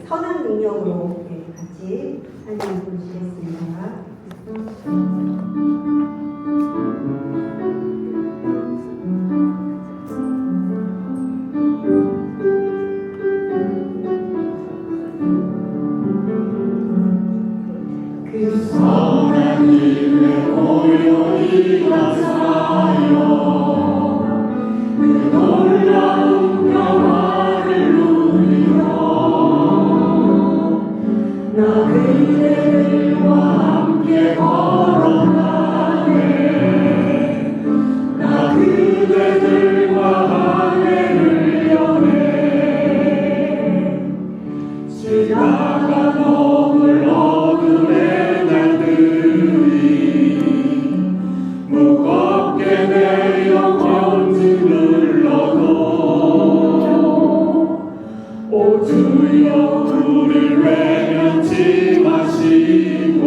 선한 능력으로 같이 찬양 부르시겠습니다. 그 선한 일에 고요히 감사하여 그 놀라운 평화를 누리며 나 그대들과 함께 걸어가네. 나 그대들과 하늘을 여네. 지나가 머물 어둠에 무겁게 내 영혼 눌러도 오 주여 우릴 외면치 마시고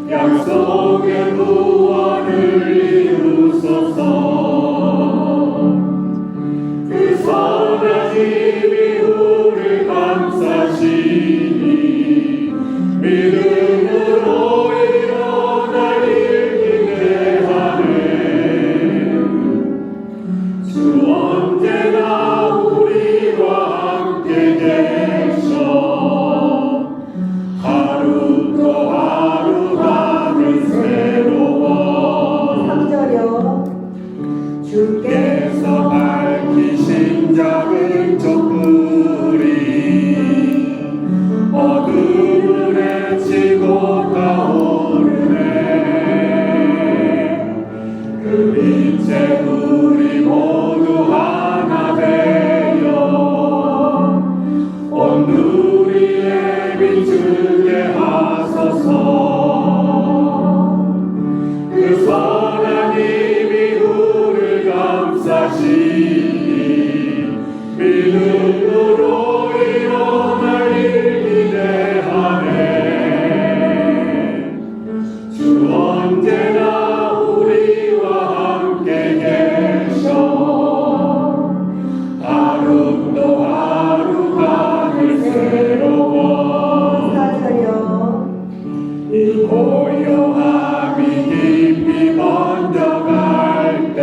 약속의 구원을 이루소서. 그 선한 힘이 우릴 감싸시니 믿음으로 언제나 우리와 함께 계셔. 하루도 하루가 늘 새로워. 3절요. 주께서 밝히신 작은 촛불이 어둠을 헤치고 타오르네. 그 빛에 우리 모두 하나 되어 온 누리에 비추게 하소서. 그 선한 힘이 우리를 감싸시니 믿음으로 일어날 일 기대하네. 주 언제나 우리와 함께 계셔. 하루도 하루가 늘 새로워. 4절요. 이 고요함이 깊이 번져갈 때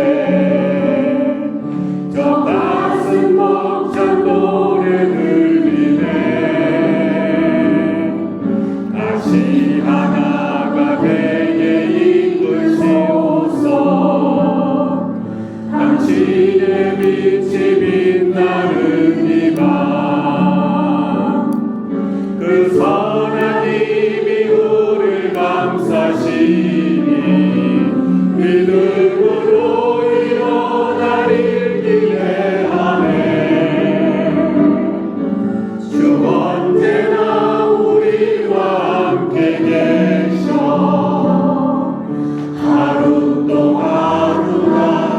저 가슴 벅찬 노래 들리네. 다시 하나가 되게 이끌시옵소. 당신의 빛이 빛나는 이 밤 그 선한 힘이 우릴 감싸시니 믿음으로 일어날 일 기대하네. 주 언제나 우리와 함께 계셔. 하루도 하루가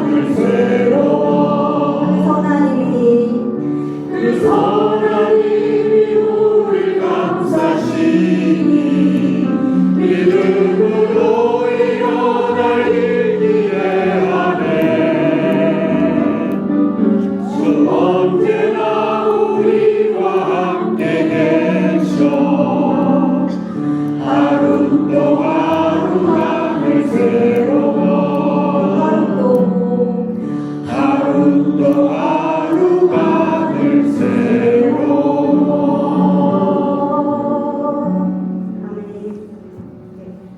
늘 새로워. 그 선한 힘이 우릴 감싸시니 믿음으로 일어날 일 기대하네. 주 언제나 우리와 함께 계셔. 하루도 하루가 늘 새로워. 하루도 하루가 늘 새로워. 아멘.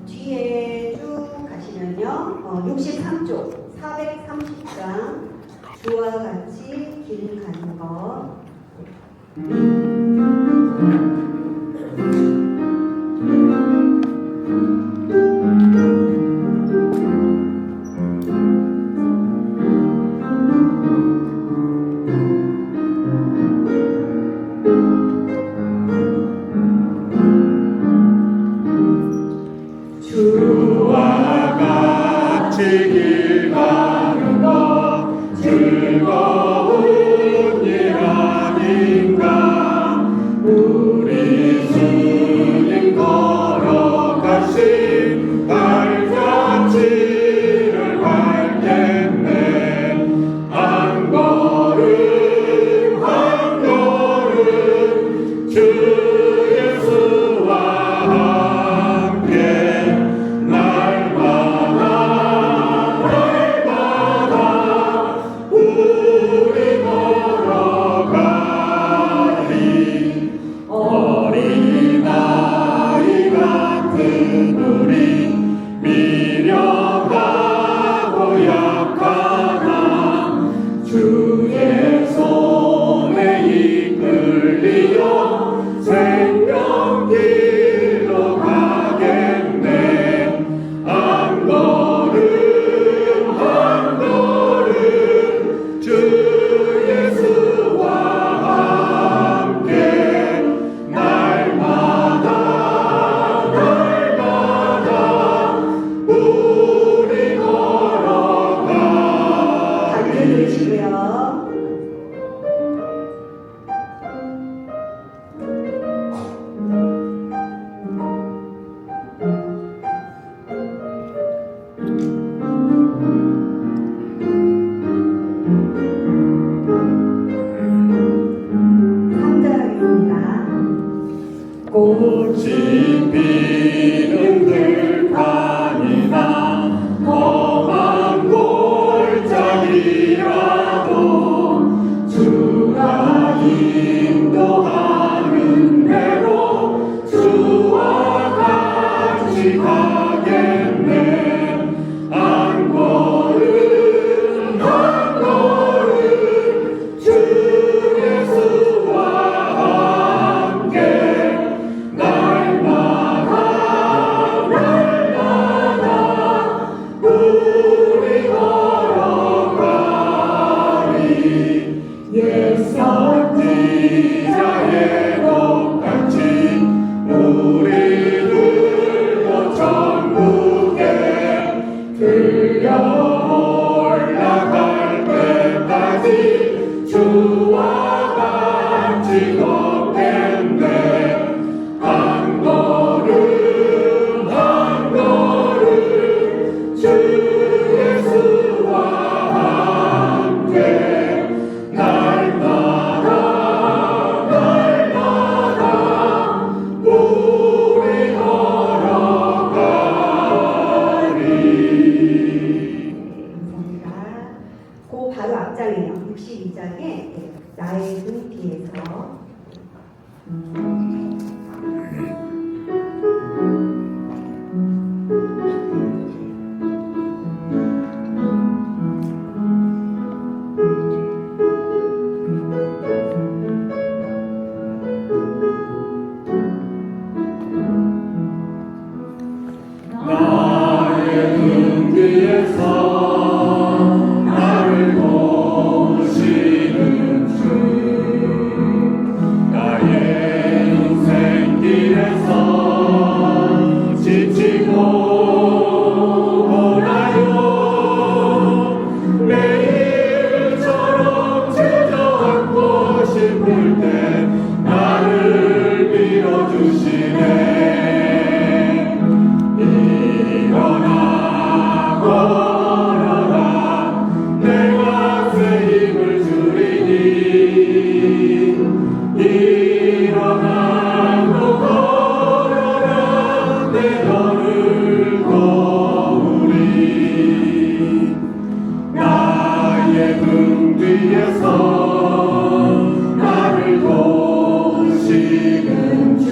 뒤에 쭉 가시면요. 63쪽 430장 주와 같이 길 가는 것. 주와 같이 길 가는 것 즐거운 일 아닌가. 우리 주님 걸어가신 발자취를 밟겠네. 한 걸음 한 걸음 같이 가겠네. 한 걸음 한 걸음 주 예수와 함께 날마다 날마다 우리 걸어가리. 옛 선지자의 똑같이 우리들도 천국에 들려 올라갈 때까지 주와 같이 걷겠네. 한 걸음 한 걸음 주 예수와 함께 날마다 날마다 우리 걸어가리. 감사합니다. 그 바로 앞장이에요. 62장에 나의 등 뒤에서 나의 등 뒤에서 나를 도우시는 주, 나의 인생길에서 지치고 오나요. 매일처럼 주저앉고 싶을 때 나를 밀어주시네. 일어나 걸어라. 내가 새 힘을 주리니. 일어나고 걸어라. 내 너를 도우리. 나의 등 뒤에서 나를 도우시는 주,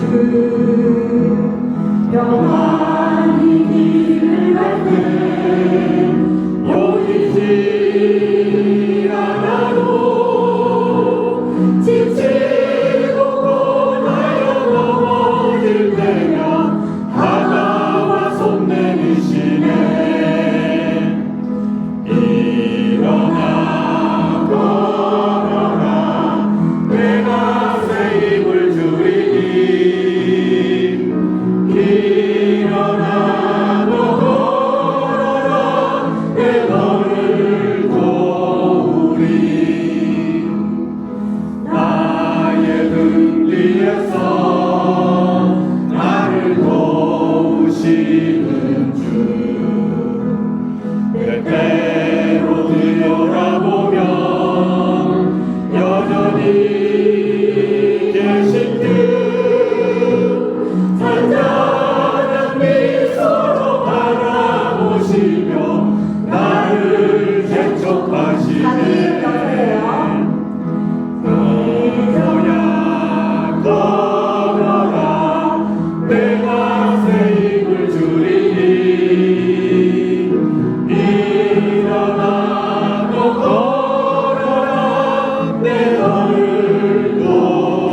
평안히 길을 갈 때 보이지 않아도 지치고 고나여 넘어질 때면 다가와 손 내미시네. 일어나 걸어라. 내가 새 힘을 주리니. 일어나고 걸어라. 내 너를 도우리. 나의 등 뒤에서 나를 도우시는 주, 때때로 뒤돌아보면 여전히 계신 듯 잔잔한 미소로 바라보시며 나를 재촉하시네. 걸어야 걸어라. 내가 새 힘을 주리니. 일어나고 걸어라. 내 너를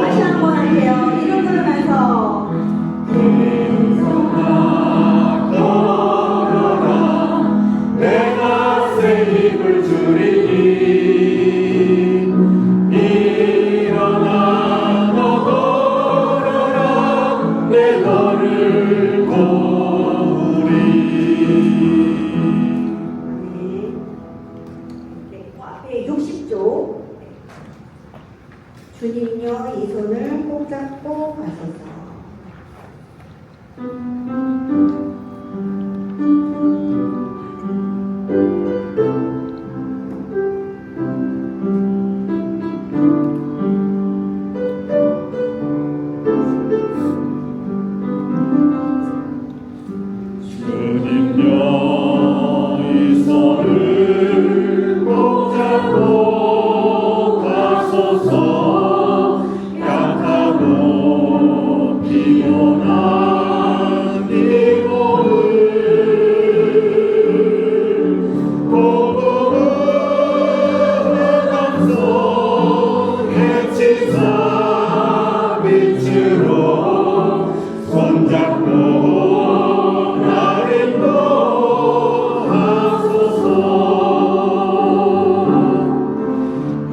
다시 한번 할게요. 이름 부르면서 걸어라. 내가 새 힘을 주리니. 일어나고 걸어라. 내 너를 도우리. 네, 앞에 60조 주님여 이 손을 꼭 잡고 가소서. 주님여 이 손을 꼭 잡고 가소서. 약하고 손잡고 날 인도하소서.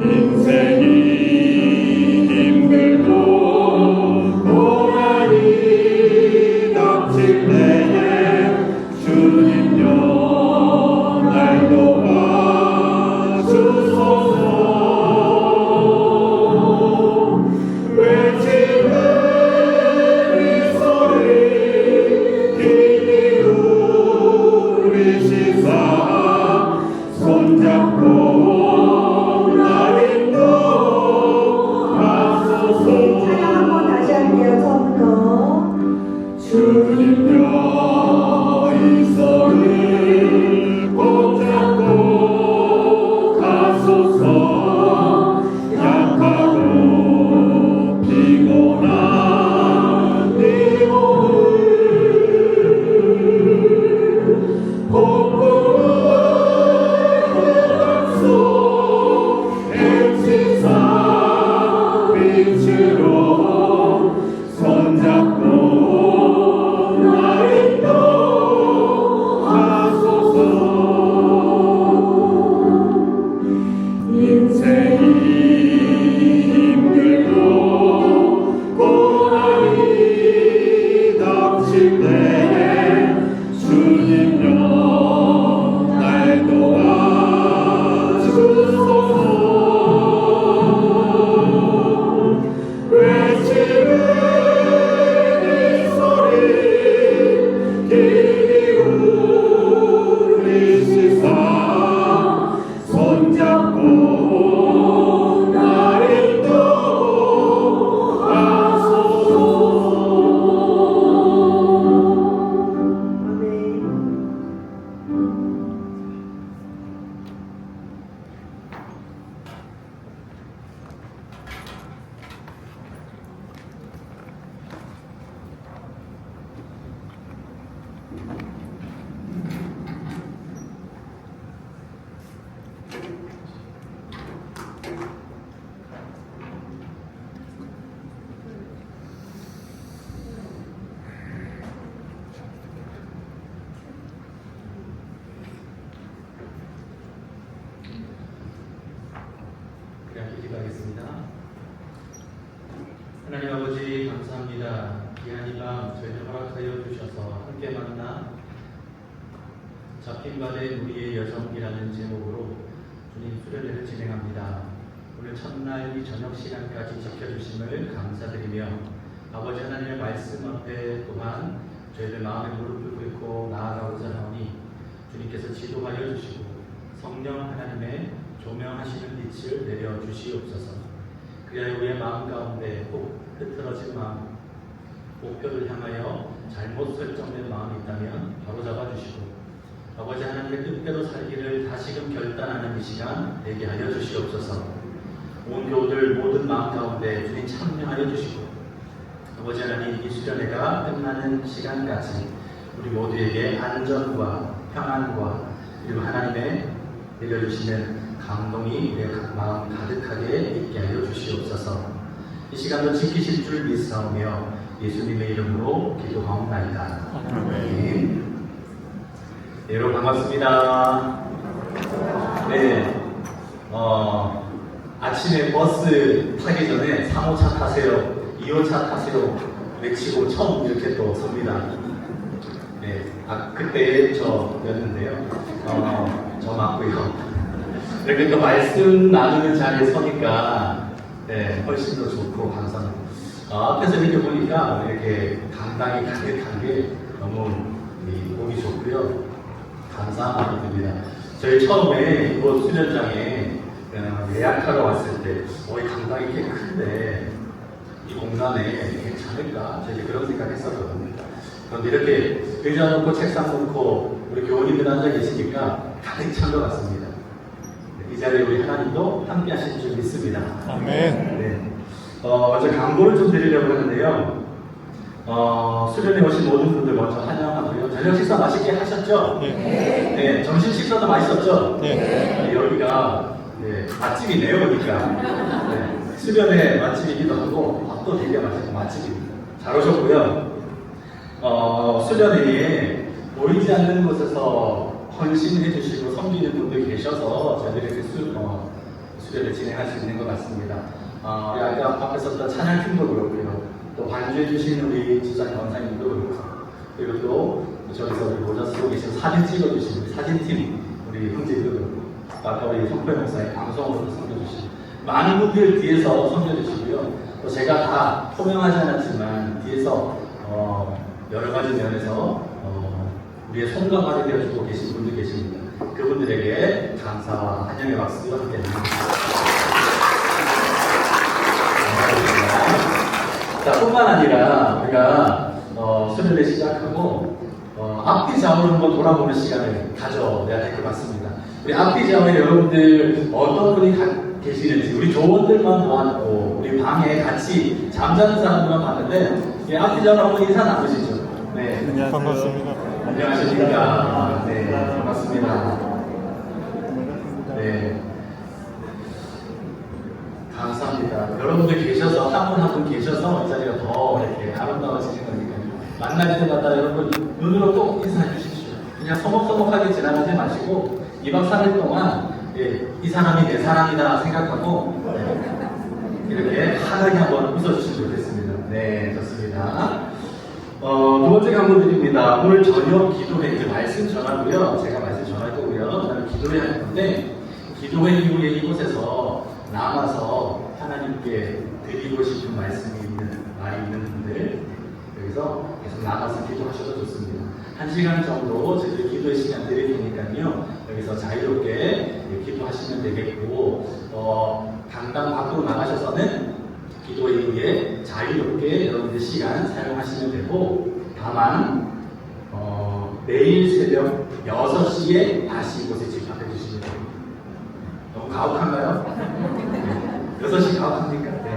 인생이 힘들고 고난이 닥칠 때에 주님여 날 도와주소서. 외치는 이 소리 귀히 울리시사 손잡고 날 인도하소서. 찬양 한번 다시 할게요. 처음부터. 주님여 이 손을 꼭 잡고 가소서. 약하고 피곤한 네 몸을 폭풍을 앞서 엑시사 빛으로 손잡고 날 인도하소서. 인생이 힘들고 고난이 닥칠 때에 주님여 날 도와주소서. 외치는 이 소리 귀히 울리시사 손잡고 날 인도하소서. 아멘. 기도하겠습니다. 하나님 아버지 감사합니다. 귀한 이 밤 저희를 허락하여 주셔서 함께 만나 잡힌 바 된 우리의 여정이라는 제목으로 주님 수련회를 진행합니다. 오늘 첫날 이 저녁 시간까지 지켜주심을 감사드리며 아버지 하나님의 말씀 앞에 또한 저희들 마음의 무릎을 꿇고 나아가고자 하오니 주님께서 지도하여 주시고 성령 하나님의 조명하시는 빛을 내려 주시옵소서. 그리하여 우리의 마음 가운데 혹 흐트러진 마음, 목표를 향하여 잘못 설정된 마음이 있다면 바로잡아 주시고 아버지 하나님의 뜻대로 살기를 다시금 결단하는 이 시간 되게 하여 주시옵소서. 온 교우들 모든 마음 가운데 주님 참여하여 주시고 아버지 하나님 이 수련회가 끝나는 시간까지 우리 모두에게 안전과 평안과 그리고 하나님의 내려주시는 감동이 내 마음 가득하게 있게 하여 주시옵소서. 이 시간도 지키실 줄 믿사오며 예수님의 이름으로 기도하옵나이다. 아멘. 네, 여러분 반갑습니다. 네, 아침에 버스 타기 전에 3호차 타세요, 2호차 타세요 외치고 처음 이렇게 또 섭니다. 네, 그때 저였는데요. 저 맞고요. 이렇게 또 말씀 나누는 자리에 서니까 네, 훨씬 더 좋고 감사합니다. 앞에서 이렇게 보니까 이렇게 강당이 가득한 게 너무 보기 좋고요. 감사한 마음이 듭니다. 저희 처음에 이곳 수련장에 예약하러 왔을 때 이 강당이 이렇게 큰데 이 공간에 괜찮을까? 저희 그런 생각했었거든요. 그런데 이렇게 의자 놓고 책상 놓고 우리 교우님들 앉아 계시니까 가득 찬 것 같습니다. 이 자리에 우리 하나님도 함께 하실 줄 믿습니다. 아멘. 네. 먼저 광고를 좀 드리려고 하는데요. 수련회 오신 모든 분들 먼저 환영하고요. 저녁 식사 맛있게 하셨죠? 네. 네. 점심 식사도 맛있었죠? 네. 네, 여기가 네, 맛집이네요, 보니까. 네, 수련회 맛집이기도 하고 밥도 되게 맛있고 맛집입니다. 잘 오셨고요. 수련회에 보이지 않는 곳에서 헌신해 주시고 섬기는 분들 계셔서 저희들이 수련을 진행할 수 있는 것 같습니다. 아까 앞에 썼던 찬양팀도 그렇고요. 또 반주해 주시는 우리 지상 권사님도 그렇고, 그리고 또 저기서 우리 모자 쓰고 계신 사진 찍어주신 우리 사진팀 우리 형제들도 그렇고, 아까 우리 성표 목사님 방송으로도 섬겨주시고 많은 분들 뒤에서 섬겨주시고요. 또 제가 다 포명하지 않았지만 뒤에서 여러 가지 면에서 우리의 손과 발이 되어주고 계신 분들 계십니다. 그분들에게 감사와 환영의 박수를 함께 드립니다. 자, 뿐만 아니라 우리가 수련회 시작하고 앞뒤 좌우를 한번 돌아보는 시간을 가져야 될 것 같습니다. 우리 앞뒤 좌우에 여러분들 어떤 분이 계시는지 우리 조원들만 모아놓고 우리 방에 같이 잠자는 사람들만 봤는데 앞뒤 좌우로 한번 인사 나누시죠. 네, 안녕하세요. 반갑습니다. 안녕하십니까. 네, 반갑습니다. 네. 감사합니다. 여러분들 계셔서, 한 분 한 분 계셔서 이 자리가 더 이렇게 아름다워지는 거니까요. 만날 때마다 여러분 눈으로 꼭 인사해 주십시오. 그냥 서먹서먹하게 지나가지 마시고 2박 3일 동안 이 사람이 내 사람이다 생각하고 이렇게 환하게 한번 웃어주시면 좋겠습니다. 네, 좋습니다. 두 번째 강조드립니다. 오늘 저녁 기도회 이제 말씀 전하고요. 제가 말씀 전할 거고요. 그다음에 기도회 할 건데, 기도회 이후에 이곳에서 남아서 하나님께 드리고 싶은 말씀이 말이 있는 분들, 여기서 계속 남아서 기도하셔도 좋습니다. 1시간 정도 저희들 기도의 시간 드릴 테니까요. 여기서 자유롭게 기도하시면 되겠고, 당당 밖으로 나가셔서는 기도 이후에 자유롭게 여러분들 시간 사용하시면 되고, 다만 내일 새벽 6시에 다시 이곳에 집합해 주시면 됩니다. 너무 가혹한가요? 네. 6시 가혹합니까? 네.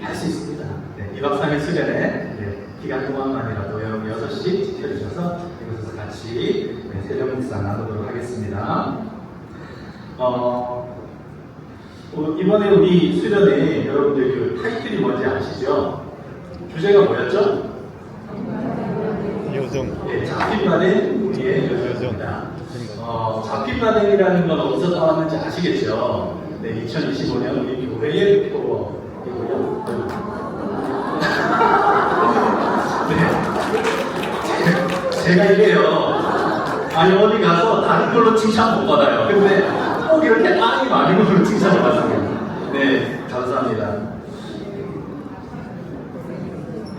할 수 있습니다. 네. 2박 3일 수련회 기간 동안만이라도 여러분 6시 지켜주셔서 이곳에서 같이 새벽 묵상 나누도록 하겠습니다. 이번에 우리 수련회 여러분들 그 타이틀이 뭔지 아시죠? 주제가 뭐였죠? 요정. 네, 잡힌바된 우리의 여정입니다. 잡힌바된이라는 건 어디서 나왔는지 아시겠죠? 네, 2025년 우리 교회의 표어이고요. 네, 제가 이게요. 아니 어디 가서 다른 걸로 칭찬 못 받아요. 근데 꼭 이렇게 아니 많은 걸로 칭찬을 받습니다. 네, 감사합니다.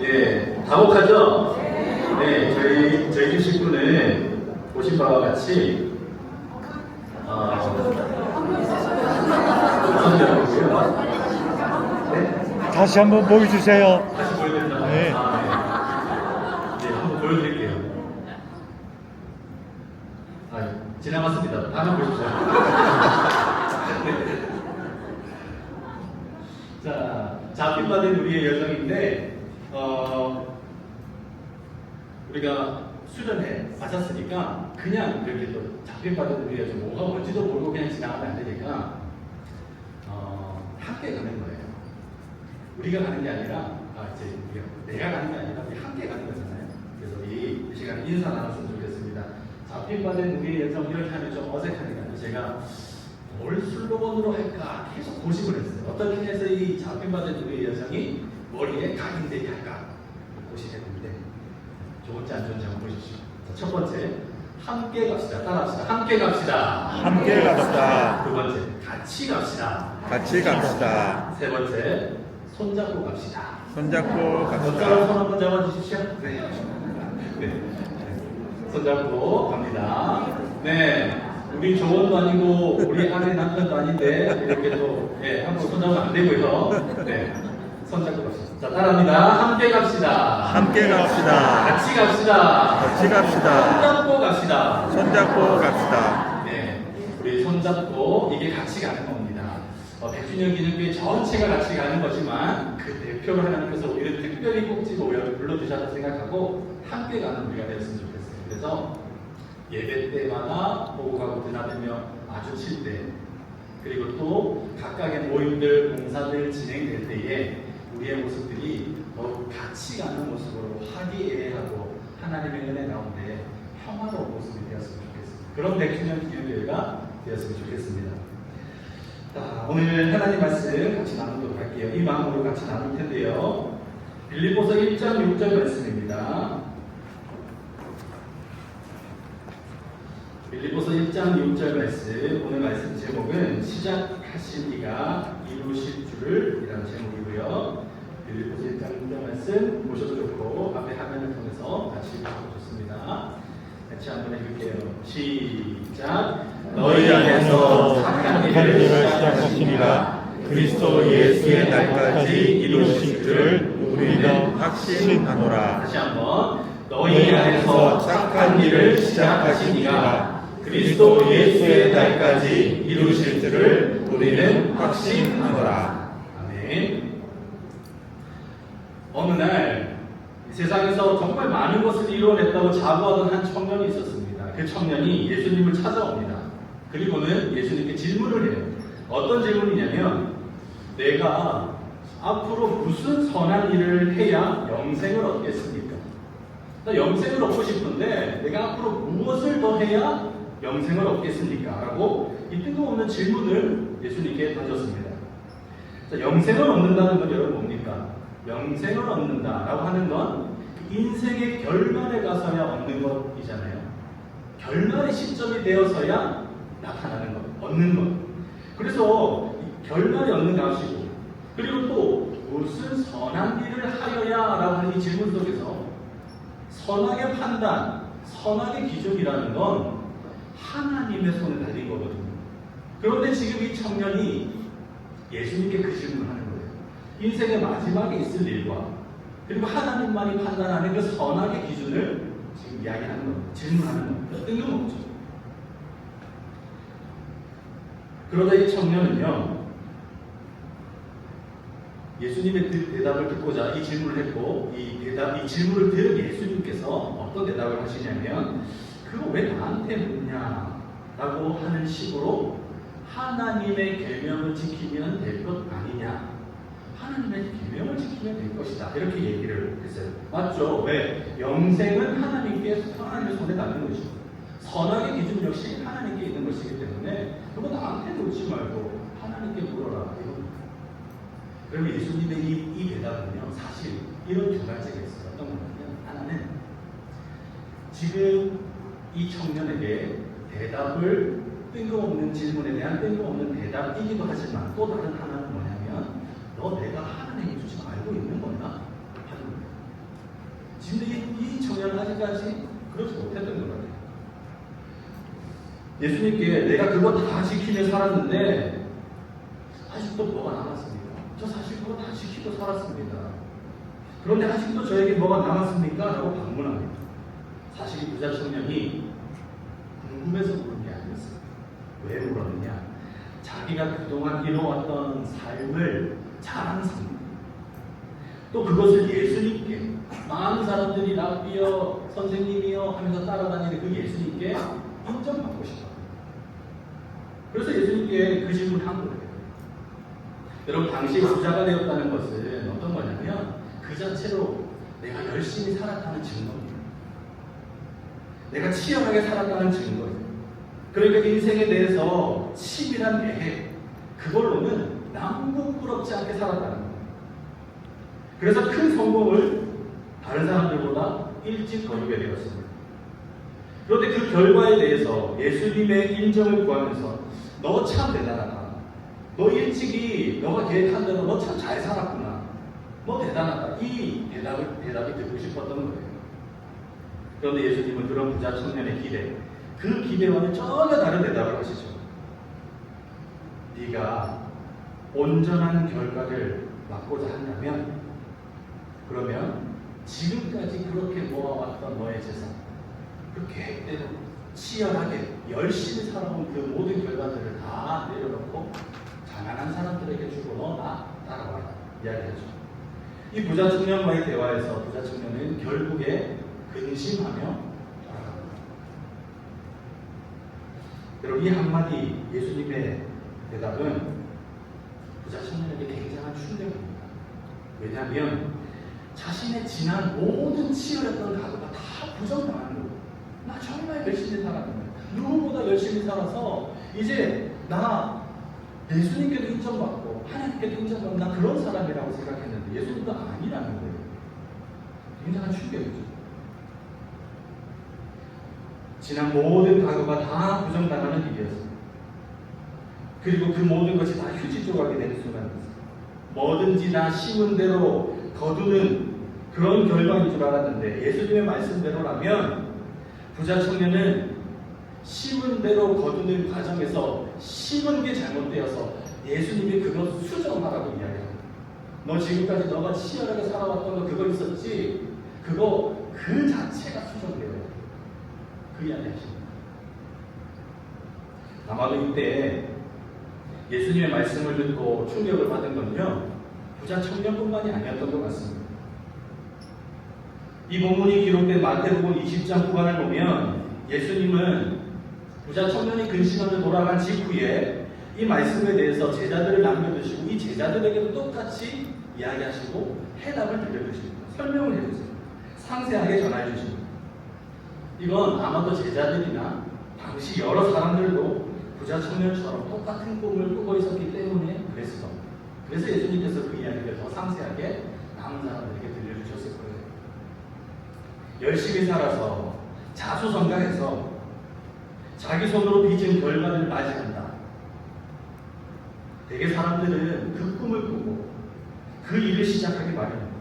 예, 다복하죠? 네, 저희 집 식구는 보신 바와 같이 선별하고요. 네? 다시 한번 보여주세요. 다시 보여드린다고요? 네. 네, 한번 보여드릴게요. 지나갔습니다. 다음 보십시오. 네. 자, 잡힌바된 우리의 여정인데, 우리가 수련회 마쳤으니까 그냥 이렇게 또 잡힌바된 우리의 여정 뭐가 뭔지도 모르고 그냥 지나가면 안 되니까 함께 가는 거예요. 우리가 가는 게 아니라 내가 가는 게 아니라 우리 함께 가는 거잖아요. 그래서 이 시간에 인사 나눴으면 좋겠습니다. 잡힌바된 우리의 여정 이렇게 하면 좀 어색하니까요. 제가 뭘 슬로건으로 할까 계속 고심을 했어요. 어떻게 해서 이 잡힌바된 우리의 여정이 머리에 각인되게 할까 고심했는데 좋은지 안 좋은지 한번 보십시오. 첫 번째, 함께 갑시다. 따라합시다. 함께 갑시다. 함께 갑시다. 두 번째, 같이 갑시다. 같이 갑시다. 세 번째, 손잡고 갑시다. 손잡고 손가락 갑시다. 손 한번 잡아주십시오. 네. 네. 손잡고 갑니다. 네. 우리 조원도 아니고 우리 아내 남편도 아닌데 이렇게 또 한번 손잡으면 안 되고요. 네. 손잡고 갑시다. 자, 따라합니다. 함께 갑시다. 함께 갑시다. 같이 갑시다. 같이 갑시다. 손잡고 갑시다. 손잡고 갑시다. 네. 우리 손잡고 이게 같이 가는 겁니다. 백주년 기념교회 전체가 같이 가는 거지만 그 대표로 하나님께서 우리를 특별히 꼭 집어 불러주셔서 생각하고 함께 가는 우리가 되었으면 좋겠어요. 그래서 예배 때마다 보고 가고 드나들며 마주칠 때, 그리고 또 각각의 모임들, 봉사들 진행될 때에 우리의 모습들이 더욱 같이 가는 모습으로 화기애애하고 하나님의 은혜 가운데 평화로운 모습이 되었으면 좋겠습니다. 그런 100주년 기념교회가 되었으면 좋겠습니다. 자, 오늘 하나님 말씀 같이 나누도록 할게요. 이 마음으로 같이 나눌 텐데요. 빌립보서 1장 6절 말씀입니다. 빌립보서 1장 6절 말씀, 오늘 말씀 제목은 시작하신 이가 이루실 줄을 이라는 제목이고요. 빌립보서 1장 6절 말씀 보셔도 좋고 앞에 화면을 통해서 같이 보셔도 좋습니다. 같이 한번 해볼게요. 시작. 너희 안에서 착한 일을 시작하시니라 그리스도 예수의 날까지 이루실 줄을 우리는 확신하노라. 다시 한번. 너희 안에서 착한 일을 시작하시니라 그리스도 예수의 날까지 이루실 줄을 우리는 확신하노라. 아멘. 어느 날 세상에서 정말 많은 것을 이루어냈다고 자부하던 한 청년이 있었습니다. 그 청년이 예수님을 찾아옵니다. 그리고는 예수님께 질문을 해요. 어떤 질문이냐면 내가 앞으로 무슨 선한 일을 해야 영생을 얻겠습니까? 나 영생을 얻고 싶은데 내가 앞으로 무엇을 더 해야 영생을 얻겠습니까? 라고 이 뜬금없는 질문을 예수님께 던졌습니다. 자, 영생을 얻는다는 건 여러분 뭡니까? 영생을 얻는다라고 하는 건 인생의 결말에 가서야 얻는 것이잖아요. 결말의 시점이 되어서야 나타나는 것, 얻는 것. 그래서 결말이 얻는 것이고, 그리고 또 무슨 선한 일을 하여야라고 하는 이 질문 속에서 선악의 판단, 선악의 기준이라는 건 하나님의 손에 달린 거거든요. 그런데 지금 이 청년이 예수님께 그 질문을 하는 거예요. 인생의 마지막에 있을 일과 그리고 하나님만이 판단하는 그 선악의 기준을 지금 이야기하는 겁니다. 질문하는 겁니다. 뜬금없죠. 그러다 이 청년은요, 예수님의 대답을 듣고자 이 질문을 했고, 이 질문을 들은 예수님께서 어떤 대답을 하시냐면, 그거 왜 나한테 묻냐? 라고 하는 식으로 하나님의 계명을 지키면 될 것 아니냐? 하나님의 계명을 지키면 될 것이다. 이렇게 얘기를 했어요. 맞죠? 왜? 영생은 하나님의 손에 달린 것이고, 선악의 기준 역시 하나님께 있는 것이기 때문에 그거 나한테 묻지 말고 하나님께 물어라. 그러면 예수님의 이 대답은요, 사실 이런 두 가지가 있어요. 어떤 거냐면, 하나는 지금 이 청년에게 대답을 뜬금없는 질문에 대한 뜬금없는 대답이기도 하지만 또 다른 하나는 뭐냐면, 너 내가 하나님인 줄 지금 알고 있는 거냐? 하는 거예요. 지금 이 청년은 아직까지 그렇지 못했던 것 같아요. 예수님께 내가 그거 다 지키며 살았는데 아직도 뭐가 남았습니까? 저 사실 그거 다 지키고 살았습니다. 그런데 아직도 저에게 뭐가 남았습니까? 라고 반문합니다. 사실 이 부자 청년이 궁금해서 물은 게 아니었어요. 왜 물었느냐? 자기가 그동안 이뤄왔던 삶을 자랑스럽게, 또 그것을 예수님께, 많은 사람들이 랍비여, 선생님이여 하면서 따라다니는 그 예수님께 인정받고 싶어요. 그래서 예수님께 그 질문을 한 거예요. 여러분, 당시 부자가 되었다는 것은 어떤 거냐면 그 자체로 내가 열심히 살았다는 증거입니다. 내가 치열하게 살았다는 증거예요. 그러니까 인생에 대해서 치밀한 계획, 그걸로는 남도 부럽지 않게 살았다는 거예요. 그래서 큰 성공을 다른 사람들보다 일찍 거두게 되었습니다. 그런데 그 결과에 대해서 예수님의 인정을 구하면서 너 참 대단하다. 너 일찍이 너가 계획한 대로 너 참 잘 살았구나. 너 대단하다. 이 대답이 듣고 싶었던 거예요. 그런데 예수님은 그런 부자 청년의 기대, 그 기대와는 전혀 다른 대답을 하시죠. 네가 온전한 결과를 맛보자 한다면, 그러면 지금까지 그렇게 모아왔던 너의 재산, 그 계획대로 치열하게 열심히 살아온 그 모든 결과들을 다 내려놓고 가난한 사람들에게 주고 너 나 따라와라 이야기하죠. 이 부자 청년과의 대화에서 부자 청년은 결국에 근심하며 돌아갑니다. 여러분, 이 한마디 예수님의 대답은 부자 청년에게 굉장한 충격입니다. 왜냐하면 자신의 지난 모든 치열했던 과거가 다 부정당하는 거예요. 나 정말 열심히 살았는데 누구보다 열심히 살아서 이제 나 예수님께도 인정받고 하나님께도 인정받는 나 그런 사람이라고 생각했는데 예수님도 아니라는 거예요. 굉장한 충격이죠. 지난 모든 과거가 다 부정당하는 일이었어요. 그리고 그 모든 것이 다 휴지조각이 되는 순간이었어요. 뭐든지 다 심은 대로 거두는 그런 결과인 줄 알았는데 예수님의 말씀대로라면 부자 청년은 심은 대로 거두는 과정에서 심은 게 잘못되어서 예수님이 그것 수정하라고 이야기합니다. 너 지금까지 너가 치열하게 살아왔던 거 그거 있었지? 그거 그 자체가 수정되어야 돼. 그 이야기 하십니다. 아마도 이때 예수님의 말씀을 듣고 충격을 받은 건요, 부자 청년뿐만이 아니었던 것 같습니다. 이 본문이 기록된 마태복음 20장 후반을 보면 예수님은 부자 청년이 근심하며 돌아간 직후에 이 말씀에 대해서 제자들을 남겨두시고 이 제자들에게도 똑같이 이야기하시고 해답을 들려주십니다. 설명을 해주세요. 상세하게 전해 주십니다. 이건 아마도 제자들이나 당시 여러 사람들도 부자 청년처럼 똑같은 꿈을 꾸고 있었기 때문에 그랬을 겁니다. 그래서 예수님께서 그 이야기를 더 상세하게 남은 사람들에게 들려주셨을 거예요. 열심히 살아서 자수성가해서 자기 손으로 빚은 결과를 맞이한다. 대개 사람들은 그 꿈을 꾸고 그 일을 시작하기 마련입니다.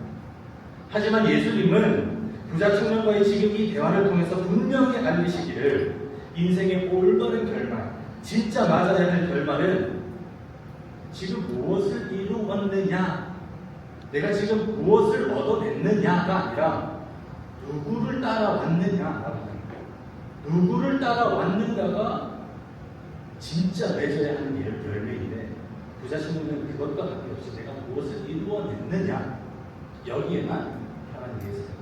하지만 예수님은 부자 청년과의 지금 이 대화를 통해서 분명히 알리시기를 인생의 올바른 결말, 진짜 맞아야 할 결말은 지금 무엇을 이루었느냐, 내가 지금 무엇을 얻어냈느냐가 아니라 누구를 따라왔느냐라고 합니다. 누구를 따라왔는가가 진짜 맺어야 하는 열매인데 부자 청년은 그것과 관계없이 내가 무엇을 이루어냈느냐 여기에만 하나님 계세요.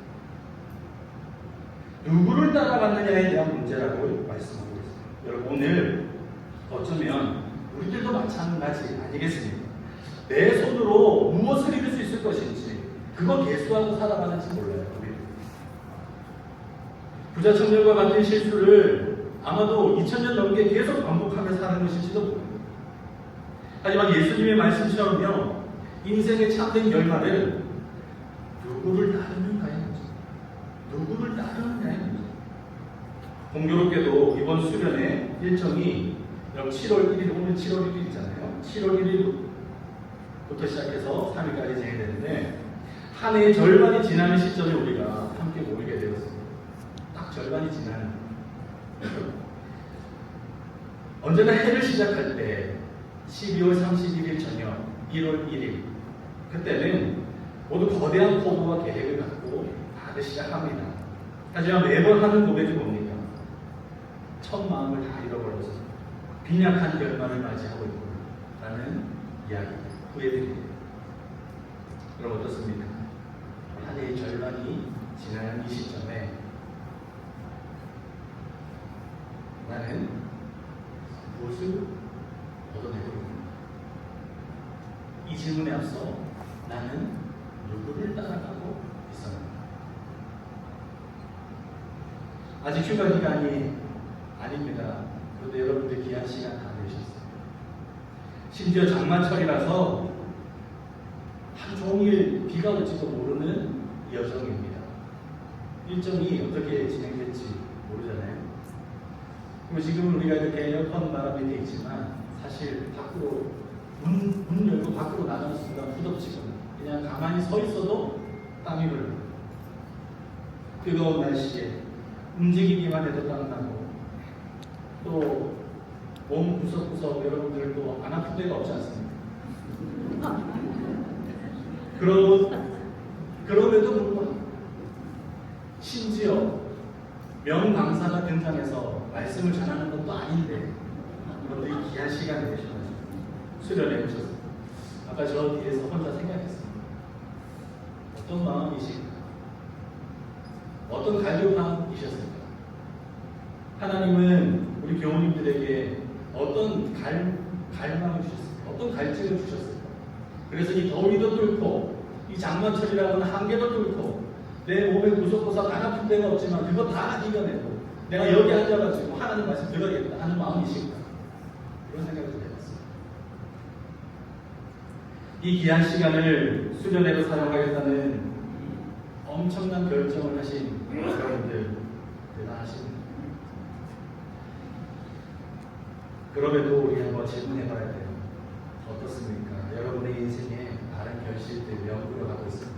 누구를 따라갔느냐에 대한 문제라고 말씀하고 있습니다. 여러분 오늘 어쩌면 우리들도 마찬가지 아니겠습니까? 내 손으로 무엇을 이룰 수 있을 것인지 그거 개수하고 살아가는지 몰라요. 부자 청년과 같은 실수를 아마도 2000년 넘게 계속 반복하며 사는 것일지도 모릅니다. 하지만 예수님의 말씀처럼요, 인생의 참된 결말은 누구를 따르는가의 문제, 누구를 따르느냐의 문제. 공교롭게도 이번 수련회 일정이 7월 1일, 오늘 7월 1일이잖아요. 7월 1일부터 시작해서 3일까지 진행되는데 한 해의 절반이 지나는 시점에 우리가 함께 모이게 되었습니다. 딱 절반이 지나는. 언제나 해를 시작할 때 12월 31일 저녁, 1월 1일 그때는 모두 거대한 포부와 계획을 갖고 다들 시작합니다. 하지만 매번 하는 고백이 뭡니까? 첫 마음을 다 잃어버려서 빈약한 결말을 맞이하고 있구나라는 이야기 후회드립니다. 그럼 어떻습니까? 한 해의 절반이 지나는 이 시점에 나는 무엇을 얻어내고 있는가? 이 질문에 앞서 나는 누구를 따라가고 있었는가? 아직 휴가 기간이 아닙니다. 그런데 여러분들 귀한 시간 다 내셨어요. 심지어 장마철이라서 하루 종일 비가 올지도 모르는 여정입니다. 일정이 어떻게 진행될지 모르잖아요. 그리고 지금 우리가 이렇게 에어컨 바람이 돼 있지만 사실 밖으로 문 열고 밖으로 나가는 순간 후덥지근해요. 그냥 가만히 서 있어도 땀이 흘러요. 뜨거운 날씨에 움직이기만 해도 땀나고 또 몸 구석구석 여러분들도 안 아픈 데가 없지 않습니까? 그럼에도 불구하고 심지어 명강사가 등장해서 말씀을 전하는 것도 아닌데 여러분들이 귀한 시간을 내셔가지고 수련해 오셨습니다. 아까 저 뒤에서 혼자 생각했습니다. 어떤 마음이실까? 어떤 갈급 마음이셨을까? 하나님은 우리 교우님들에게 어떤 갈망을 주셨을까? 어떤 갈증을 주셨을까? 그래서 이 더위도 뚫고 이 장마철이라고 하는 한계도 뚫고 내 몸에 구석구석 안 아픈 데가 없지만 그거 다 이겨내고 내가 여기 앉아가지고 하나님 말씀 들어야겠다 하는 마음이신가? 그런 생각이 들었어요. 이 귀한 시간을 수련회로 사용하겠다는 엄청난 결정을 하신 여러분들 대단하십니다. 그럼에도 우리 한번 질문해봐야 돼요. 어떻습니까? 여러분의 인생에 다른 결실들 연구를 하고 있습니다.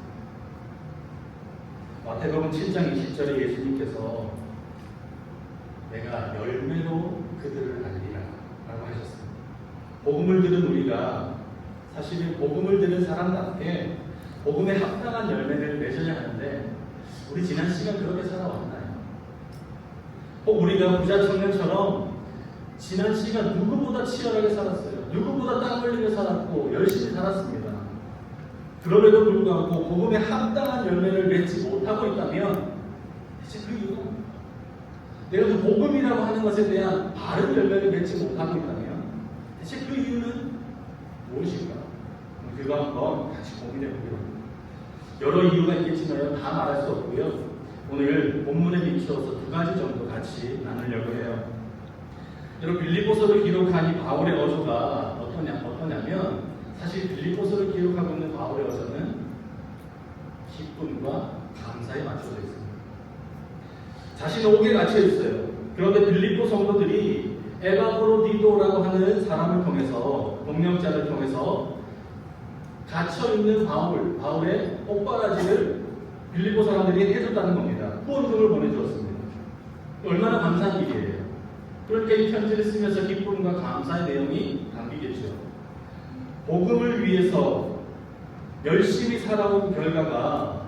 마태복음 7장 20절에 예수님께서 내가 열매로 그들을 알리라 라고 하셨습니다. 복음을 들은 우리가 사실은 복음을 들은 사람답게 복음에 합당한 열매를 맺어야 하는데 우리 지난 시간 그렇게 살아왔나요? 혹 우리가 부자 청년처럼 지난 시간 누구보다 치열하게 살았어요. 누구보다 땀 흘리며 살았고 열심히 살았습니다. 그럼에도 불구하고 복음에 합당한 열매를 맺지 못하고 있다면 대체 그 이유가 뭡니까? 내가 그 복음이라고 하는 것에 대한 바른 열매를 맺지 못하고 있다면 대체 그 이유는 무엇일까? 그거 한번 같이 고민해 보기로 합니다. 여러 이유가 있겠지만 다 말할 수 없고요. 오늘 본문에 비추어서 두 가지 정도 같이 나누려고 해요. 여러분 빌립보서를 기록한 이 바울의 어조가 어떠냐면 사실 빌립보서를 기록하고 있는 바울의 어조는 기쁨과 감사에 맞춰져 있습니다. 자신의 옥에 갇혀 있어요. 그런데 빌립보 성도들이 에바브로디도라고 하는 사람을 통해서 동역자를 통해서 갇혀 있는 바울의 옥바라지를 빌립보 사람들이 해줬다는 겁니다. 후원금을 보내주었습니다. 얼마나 감사한 일이에요. 그러니까 이 편지를 쓰면서 기쁨과 감사의 내용이 담기겠죠. 복음을 위해서 열심히 살아온 결과가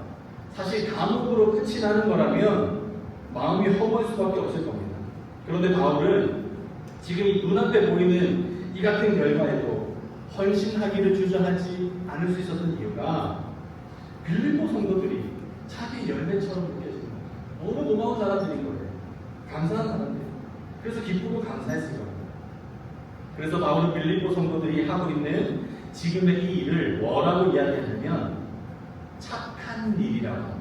사실 감옥으로 끝이 나는 거라면 마음이 허무할 수밖에 없을 겁니다. 그런데 바울은 지금 이 눈앞에 보이는 이 같은 결과에도 헌신하기를 주저하지 않을 수 있었던 이유가 빌립보 성도들이 자기 열매처럼 느껴집니다. 너무 고마운 사람들인 거예요. 감사한 사람들. 그래서 기쁘고 감사했을 겁니다. 그래서 바울은 빌립보 성도들이 하고 있는 지금의 이 일을 뭐라고 이야기하냐면 착한 일이라고 합니다.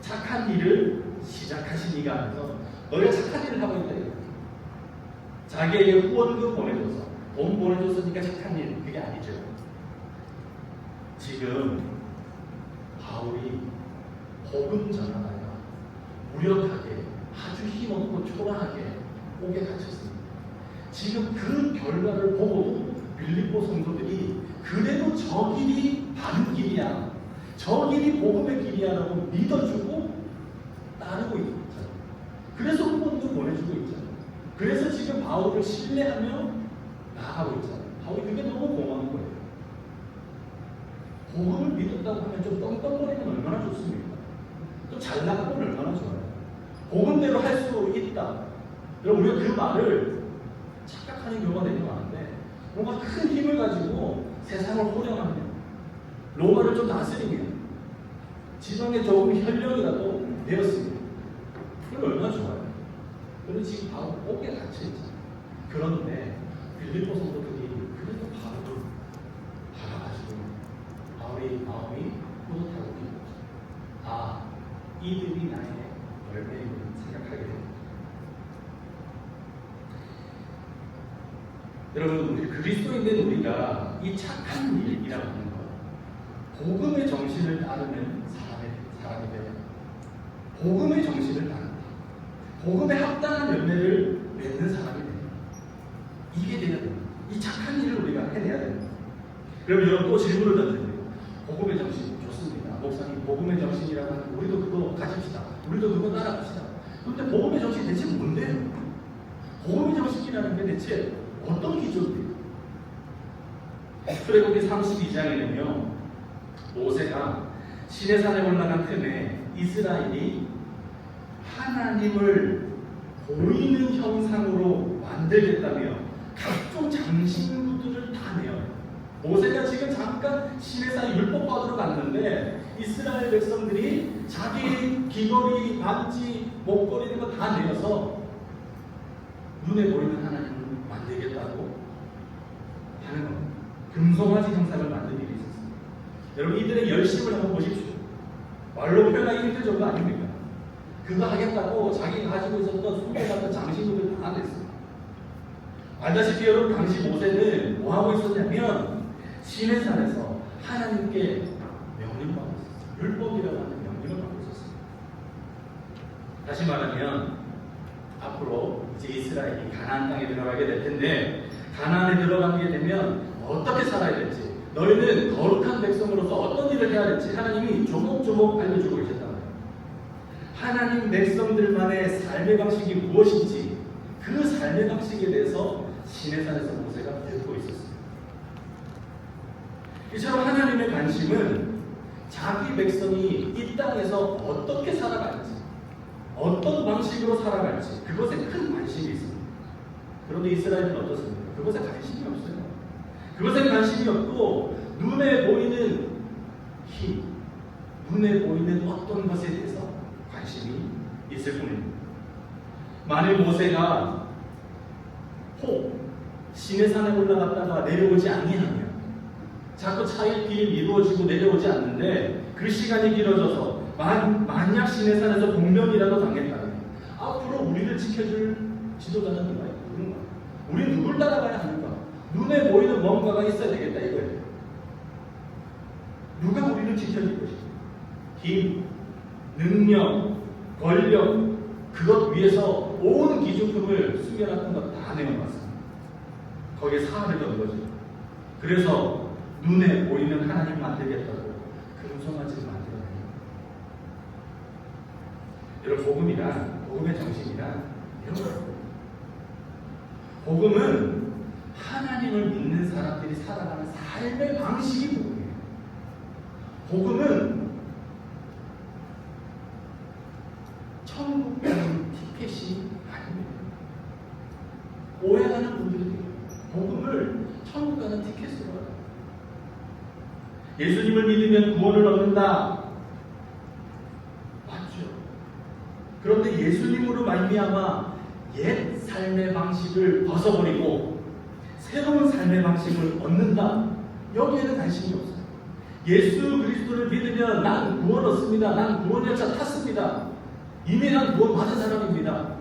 착한 일을 시작하신 이가 하면서 너희가 착한 일을 하고 있다 이거예요. 자기에게 후원금 보내줘서 돈 보내줬으니까 착한 일, 그게 아니죠. 지금 바울이 복음 전하다가 무력하게 아주 힘없고 초라하게 옥에 갇혔습니다. 지금 그 결과를 보고 빌립보 성도들이 그래도 저 길이 바른 길이야, 저 길이 복음의 길이야라고 믿어주고 따르고 있잖아요. 그래서 후원금 보내주고 있잖아요. 그래서 지금 바울을 신뢰하며 나아가고 있잖아요. 바울이 그게 너무 고마운 거예요. 복음을 믿었다고 하면 좀 떵떵거리면 얼마나 좋습니까? 좀 잘나가면 얼마나 좋아요. 복음대로 할 수 있다. 여러분 우리가 그 말을 착각하는 경우가 되게 많은데 뭔가 큰 힘을 가지고 세상을 호령하면 로마를 좀 다스리면 지방에 조금 현령이라도 되었습니다. 그럼 얼마나 좋아요. 그런데 지금 바로 옥에 갇혀있잖아요. 그런데 빌립보 성도들이 그래도 바울을 바라가지고 바울의 마음이 뿌듯하고 있는 거죠. 아, 이들이 나의 열매임을 생각하게 됩니다. 여러분, 우리 그리스도인된 우리가 이 착한 일이라고 하는 것, 복음의 정신을 따르는 사람이 되어야 합니다. 복음의 정신을 따른다. 복음에 합당한 열매를 맺는 사람이 됩니다. 이게 돼야 됩니다. 이 착한 일을 우리가 해내야 됩니다. 그럼 여러분 또 질문을 던집니다. 복음의 정신 좋습니다. 목사님 복음의 정신이라고 하는 우리도 그거 가집시다. 우리도 그거 따라갑시다. 그런데 복음의 정신이 대체 뭔데요? 복음의 정신이라는 게 대체 어떤 기준입니까? 출애굽기 32장에는요 모세가 시내산에 올라간 틈에 이스라엘이 하나님을 보이는 형상으로 만들겠다며 각종 장신구들을 다 내어요. 모세가 지금 잠깐 시내산 율법 받으러 갔는데 이스라엘 백성들이 자기 귀걸이, 반지, 목걸이 이런 거 다 내어서 눈에 보이는 하나님을 만들겠다고 하는 겁니다. 금송아지 형상을 만든 일이 있었습니다. 여러분 이들의 열심을 한번 보십시오. 말로 표현하기 힘들 정도 아닙니까? 그거 하겠다고 자기가 가지고 있었던 숨겨놨던 장신구를 다 냈어요. 알다시피 여러분, 당시 모세는 뭐하고 있었냐면 시내산에서 하나님께 명령을 받고 있었어요. 율법이라고 하는 명령을 받고 있었어요. 다시 말하면 앞으로 이제 이스라엘이 가나안 땅에 들어가게 될 텐데, 가나안에 들어가게 되면 어떻게 살아야 될지, 너희는 거룩한 백성으로서 어떤 일을 해야 될지 하나님이 조목조목 알려주고 계셨단 말이에요. 하나님 백성들만의 삶의 방식이 무엇인지, 그 삶의 방식에 대해서 시내산에서 모세가 듣고 있었습니다. 이처럼 하나님의 관심은 자기 백성이 이 땅에서 어떻게 살아갈지, 어떤 방식으로 살아갈지, 그것에 큰 관심이 있습니다. 그런데 이스라엘은 어떻습니까? 그것에 관심이 없어요. 그것에 관심이 없고 눈에 보이는 힘, 눈에 보이는 어떤 것에 대해서 관심이 있을 뿐입니다. 만일 모세가 시내산에 올라갔다가 내려오지 아니하면, 자꾸 차의 길이 미루어지고 내려오지 않는데 그 시간이 길어져서 만약 시내산에서 공면이라도 당했다면 앞으로 우리를 지켜줄 지도자는 누가 있는가? 우리 누굴 따라가야 하는가? 눈에 보이는 뭔가가 있어야 되겠다 이거예요. 누가 우리를 지켜줄 것인가? 힘, 능력, 권력, 그것 위에서 온 기준품을 숨겨놨던 것 다 내어놨습니다. 거기에 사활을 건 거죠. 그래서 눈에 보이는 하나님 만들겠다고 금송아지를 만들어내요. 여러분, 복음의 정신이란 이런 거예요. 복음은 하나님을 믿는 사람들이 살아가는 삶의 방식이 복음이에요. 복음은 천국 가는 티켓이 아닙니다. 오해하는 분들이 복음을 천국 가는 티켓으로 알아요. 예수님을 믿으면 구원을 얻는다. 맞죠? 그런데 예수님으로 말미암아 옛 삶의 방식을 벗어버리고 새로운 삶의 방식을 얻는다. 여기에는 관심이 없어요. 예수 그리스도를 믿으면 난 구원 얻습니다. 난 구원 열차 탔습니다. 이미 난 구원 받은 사람입니다.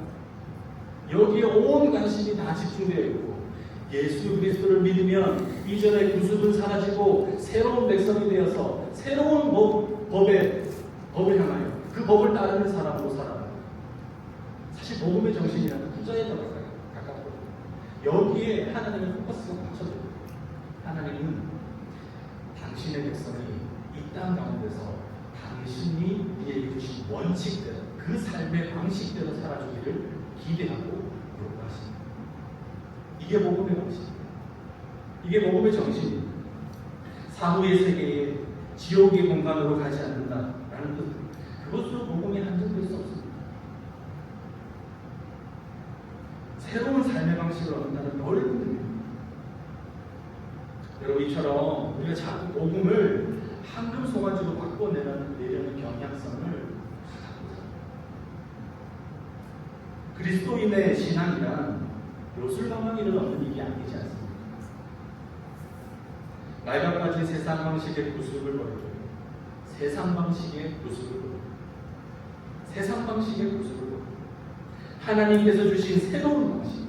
여기에 온 관심이 다 집중되어 있고, 예수 그리스도를 믿으면 이전의 구습은 사라지고 새로운 백성이 되어서 새로운 법을 향하여 그 법을 따르는 사람으로 살아요. 사실 복음의 정신이라는 투자에 더 가깝거든요. 여기에 하나님의 포커스가 맞춰져요. 하나님은 당신의 백성이 이 땅 가운데서 당신이 우리에게 주신 원칙대로, 그 삶의 방식대로 살아주기를 기대하고 요구하십니다. 이게 복음의 방식입니다. 이게 복음의 정신입니다. 사후의 세계에 지옥의 공간으로 가지 않는다라는 뜻, 그것으로 복음이 한정될 수 없습니다. 새로운 삶의 방식을 얻는다는 넓은 의미입니다. 여러분, 이처럼 우리가 자꾸 복음을 황금 송아지로 바꿔내려는 경향성을 갖고 있습니다. 그리스도인의 신앙이란 요술방망이를 얻는 일이 아니지 않습니다. 말같이 세상 방식의 구습을 버리고 세상 방식의 구습을 버리고 세상 방식의 구습을 버리고 하나님께서 주신 새로운 방식,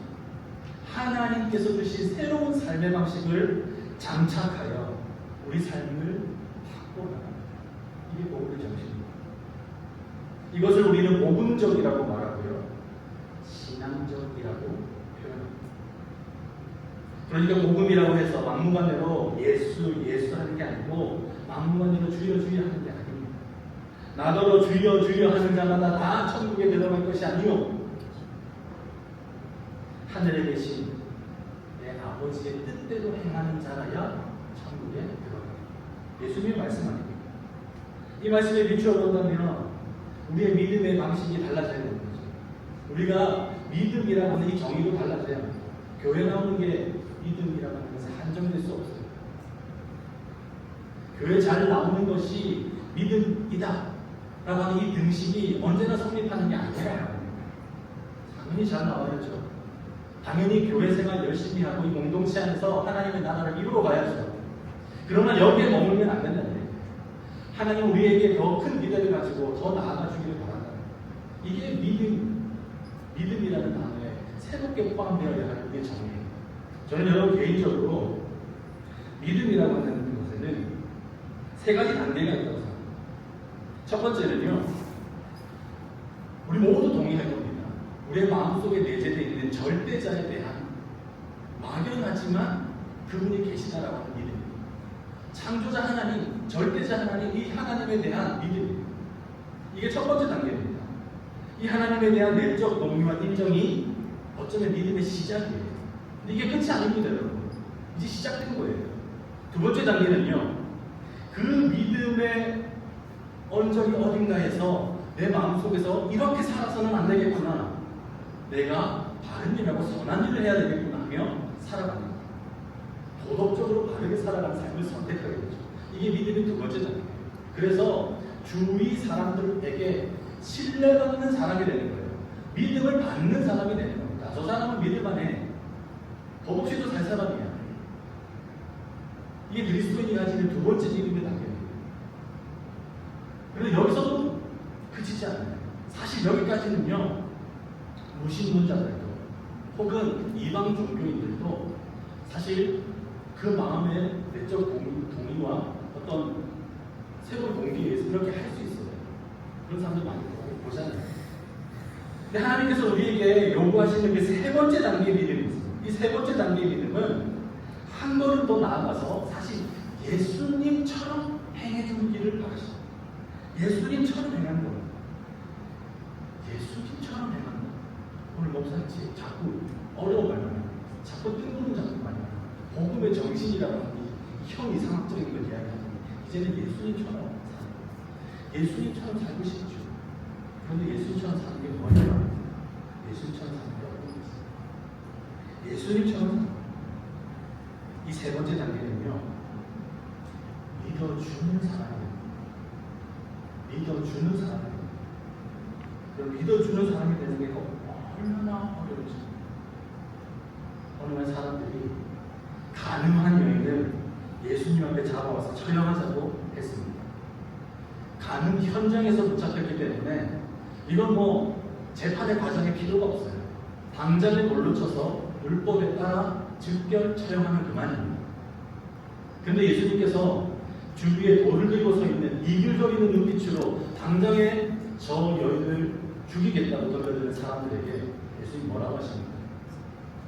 하나님께서 주신 새로운 삶의 방식을 장착하여 우리 삶을 바꿔나가는, 이게 복음의 정신입니다. 이것을 우리는 복음적이라고 말하고요, 신앙적이라고 표현합니다. 그러니까 복음이라고 해서 막무가내로 예수 하는 게 아니고 막무가내로 주여 하는 게 아닙니다. 나더러 주여 하는 자마다 다 천국에 들어갈 것이 아니요, 하늘에 계신 내 아버지의 뜻대로 행하는 자라야 천국에 들어갑니다. 예수님의 말씀 아닙니까? 이 말씀에 비추어 본다면 우리의 믿음의 방식이 달라져야 되는 거죠. 우리가 믿음이라고 하는 이 정의도 달라져야 합니다. 교회 나오는 게 믿음이라고 하는 것은 한정될 수 없어요. 교회 잘 나오는 것이 믿음이다 라고 하는 이 등식이 언제나 성립하는 게 아니에요. 당연히 잘 나와야죠. 당연히 교회 생활 열심히 하고 이 공동체 안에서 하나님의 나라를 이루어 가야죠. 그러나 여기에 머물면 안 된다는 얘기예요. 하나님 우리에게 더 큰 기대를 가지고 더 나아가 주기를 바란다. 이게 믿음이라는 단어에 새롭게 포함되어야 할 우리의 정의예요. 저는 여러분 개인적으로 믿음이라고 하는 것에는 세 가지 단계가 있다고 생각합니다. 첫 번째는요, 우리 모두 동의할 겁니다. 우리의 마음속에 내재되어 있는 절대자에 대한 막연하지만 그분이 계시다라고 하는 믿음입니다. 창조자 하나님, 절대자 하나님, 이 하나님에 대한 믿음입니다. 이게 첫 번째 단계입니다. 이 하나님에 대한 내적 동의와 인정이 어쩌면 믿음의 시작이에요. 근데 이게 끝이 아닙니다, 여러분. 이제 시작된 거예요. 두 번째 단계는요, 그 믿음의 언저리 어딘가에서 내 마음속에서 이렇게 살아서는 안 되겠구나, 내가 바른 일하고 선한 일을 해야 되겠구나 하며 살아가는 거예요. 도덕적으로 바르게 살아가는 삶을 선택하게 되죠. 이게 믿음의 두 번째 단계예요. 그래서 주위 사람들에게 신뢰받는 사람이 되는 거예요. 믿음을 받는 사람이 되는 겁니다. 저 사람은 믿을만 해. 법 없이도 살 사람이야. 이게 그리스도인이 가지는 두 번째 믿음의 단계입니다. 그런데 여기서도 그치지 않아요. 사실 여기까지는요, 무신론자들도 혹은 이방 종교인들도 사실 그 마음의 내적 동의와 어떤 새로운 동기에 의해서 그렇게 할 수 있어요. 그런 사람들 많이 보잖아요. 근데 하나님께서 우리에게 요구하시는 그 세 번째 단계의 믿음이 있습니다. 이 세 번째 단계의 믿음은 한 걸음 더 나아가서 사실 예수님처럼 행해주기를 바라십니다. 예수님처럼 행하는 거예요. 예수님처럼 행하는 거예요. 오늘 목사님 자꾸 어려운 말만 해요. 자꾸 뜬구름 잡는 말만 해요. 복음의 정신이라고 하니 형 이상학적인 걸 이야기하니 이제는 예수님처럼 사는 거예요. 예수님처럼 살고 싶죠. 그런데 예수님처럼 사는 게 뭐냐? 예수님처럼 사는 게 어떤 것이죠? 예수님처럼 사는 거예요. 이 세 번째 단계는요, 믿어주는 사람이에요. 믿어주는 사람이에요. 믿어주는 사람이 되는 게 얼마나 어려운지. 어느 날 사람들이 가늠한 여인을 예수님 앞에 잡아와서 처형하자고 했습니다. 가늠 현장에서 붙잡혔기 때문에 이건 재판의 과정에 필요가 없어요. 당장에 돌로 쳐서 율법에 따라 즉결 처형하면 그만입니다. 그런데 예수님께서 주위에 돌을 들고 서 있는 이글거리는 눈빛으로 당장에 저 여인을 죽이겠다고 덤벼드는 사람들에게 예수님 뭐라고 하십니까?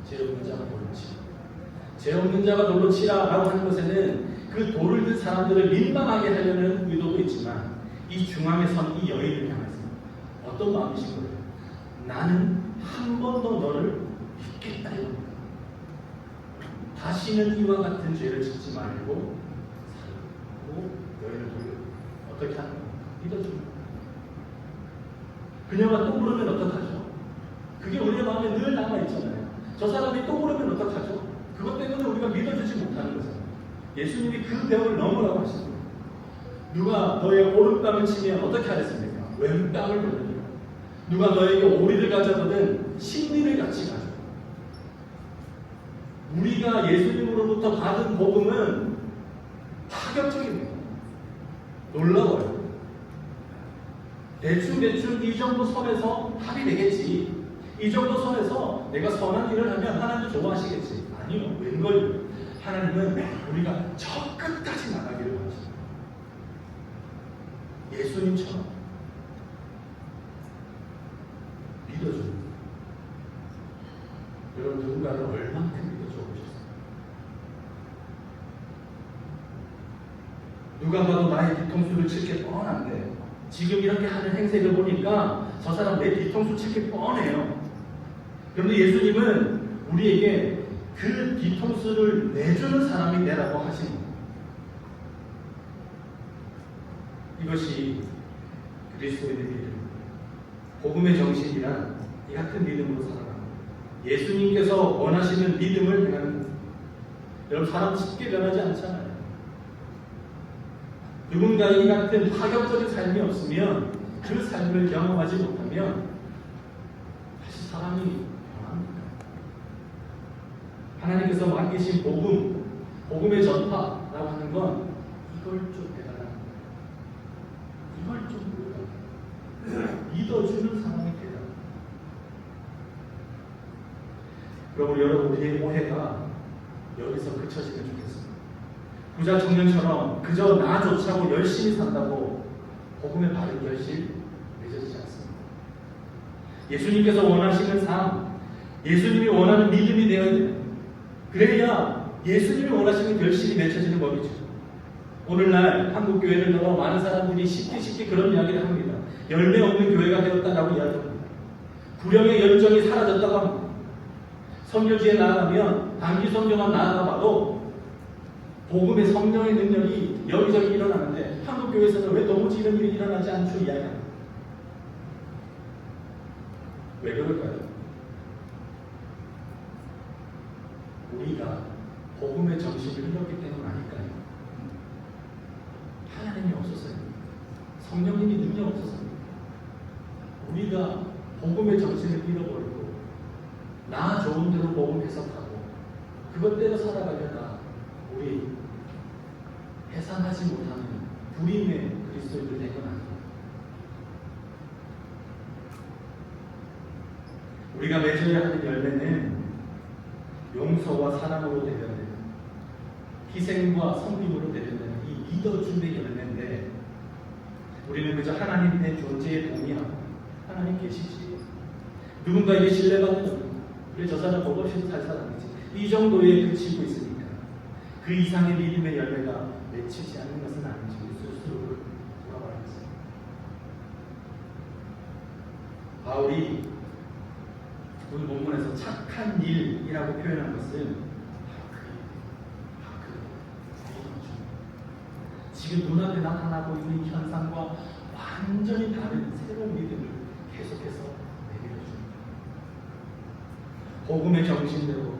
죄 없는 자가 돌로 치라. 죄 없는 자가 돌로 치라라고 하는 것에는 그 돌을 든 사람들을 민망하게 하려는 의도도 있지만 이 중앙에 선 이 여인을 향해서 어떤 마음이신 거예요? 나는 한 번 더 너를 믿겠다 이겁니다. 다시는 이와 같은 죄를 짓지 말고 살고 여인을 돌려 어떻게 하는 거예요? 믿어주는 거예요. 그녀가 또 물으면 어떡하죠? 그게 우리의 마음에 늘 남아있잖아요. 저 사람이 또 물으면 어떡하죠? 그것 때문에 우리가 믿어주지 못하는 거잖아요. 예수님이 그 벽을 넘으라고 하시는 거예요. 누가 너의 오른뺨을 치면 어떻게 하랬습니까? 왼뺨을 돌려줘요. 누가 너에게 오리를 가져거든 십리를 같이 가져. 우리가 예수님으로부터 받은 복음은 파격적입니다. 놀라워요. 대충 이 정도 선에서 합이 되겠지. 이 정도 선에서 내가 선한 일을 하면 하나님 좋아하시겠지. 아니요. 웬걸요. 하나님은 우리가 저 끝까지 나가기를 원하십니다. 예수님처럼 믿어줍니다. 여러분 누군가를 얼만큼 믿어줘 보셨어요? 누가 봐도 나의 뒤통수를 칠 게 뻔한데 지금 이렇게 하는 행색을 보니까 저 사람 내 뒤통수 칠 게 뻔해요. 그런데 예수님은 우리에게 그 뒤통수를 내주는 사람이 되라고 하십니다. 이것이 그리스도인의 믿음, 복음의 정신이란 이 같은 믿음으로 살아가는 거예요. 예수님께서 원하시는 믿음을 행하는 거예요. 여러분 사람 쉽게 변하지 않잖아요. 누군가의 이 같은 파격적인 삶이 없으면 그 삶을 경험하지 못하면 다시 사람이 변합니다. 하나님께서 맡기신 복음, 복음의 전파라고 하는 건 이걸 좀 대단한 거예요. 그러므로 여러분, 우리의 오해가 여기서 그쳐지면 좋겠습니다. 부자 청년처럼 그저 나 좋자고 열심히 산다고 복음의 바른 결실 맺어지지 않습니다. 예수님께서 원하시는 삶, 예수님이 원하는 믿음이 되어야 돼요. 그래야 예수님이 원하시는 결실이 맺혀지는 법이죠. 오늘날 한국 교회를 넘어 많은 사람들이 쉽게 그런 이야기를 합니다. 열매 없는 교회가 되었다라고 이야기합니다. 불령의 열정이 사라졌다고 합니다. 선교지에 나아가면 단기 선교만 나아가봐도 복음의 성령의 능력이 여기저기 일어나는데 한국 교회에서는 왜 도무지 이런 일이 일어나지 않죠? 이야기합니다. 왜 그럴까요? 우리가 복음의 정신을 잃었기 때문 아닐까요? 하나님이 없었어요. 성령님이 능력 없었어요. 우리가 복음의 정신을 잃어버리고 나 좋은 대로 복음 해석하고 그것대로 살아가려다 우리 해산하지 못하는 불임의 그리스도인들 된 건 아니에요. 우리가 맺어야 하는 열매는 용서와 사랑으로 대변되는, 희생과 섬김으로 대변되는 이 믿어줌의 열매인데 우리는 그저 하나님의 존재에 동의하고 하나님 계시지, 누군가에게 신뢰받는, 그래 저 사람 법 없이도 살 사람이지, 이 정도에 그치고 있으니까 그 이상의 믿음의 열매가 맺히지 않는 것은 아닌지 스스로를 돌아봐야겠습니다. 바울이 오늘 본문에서 착한 일이라고 표현한 것은 지금 눈앞에 나타나고 있는 현상과 완전히 다른 새로운 믿음을 계속해서 내밀어줍니다. 복음의 정신대로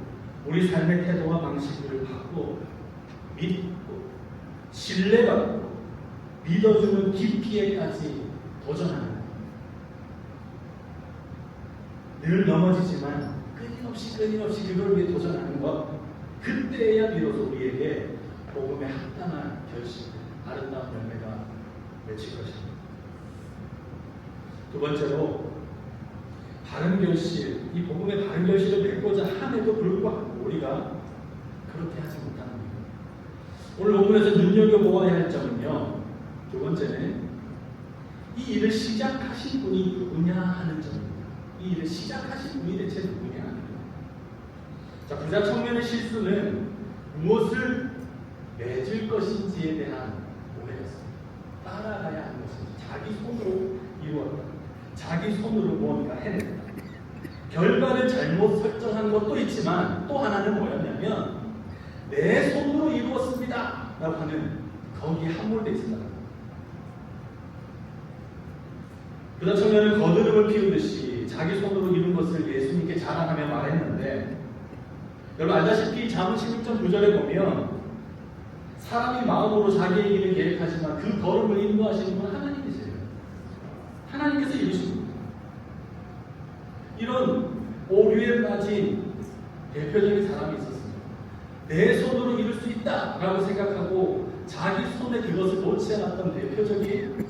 우리 삶의 태도와 방식을 바꾸어 믿고 신뢰받고 믿어주는 깊이에까지 도전하는, 늘 넘어지지만 끊임없이 그걸 위해 도전하는 것, 그때야 비로소 우리에게 복음의 합당한 결심, 아름다운 열매가 맺힐 것입니다. 두 번째로 바른 결실, 이 복음의 바른 결실을 맺고자 함에도 불구하고 우리가 그렇게 하지 못하는 겁니다. 오늘 본문에서 눈여겨보아야 할 점은요, 두 번째는 이 일을 시작하신 분이 누구냐 하는 점입니다. 이 일을 시작하신 분이 대체 누구냐. 자, 부자 청년의 실수는 무엇을 맺을 것인지에 대한 오해였습니다. 따라가야 하는 것인지, 자기 손으로 이루었다, 자기 손으로 무언가 해냈다. 결과를 잘못 설정한 것도 있지만 또 하나는 뭐였냐면 내 손으로 이루었습니다 라고 하는, 거기에 함몰되어 있습니다. 부자 청년은 거드름을 피우듯이 자기 손으로 이룬 것을 예수님께 자랑하며 말했는데, 여러분 알다시피 잠언 16장 9절에 보면 사람이 마음으로 자기의 길을 계획하지만 그 걸음을 인도하시는 분 하나님이세요. 하나님께서 이루십니다. 이런 오류에 빠진 대표적인 사람이 있었습니다. 내 손으로 이룰 수 있다라고 생각하고 자기 손에 그것을 놓지 않았던 대표적인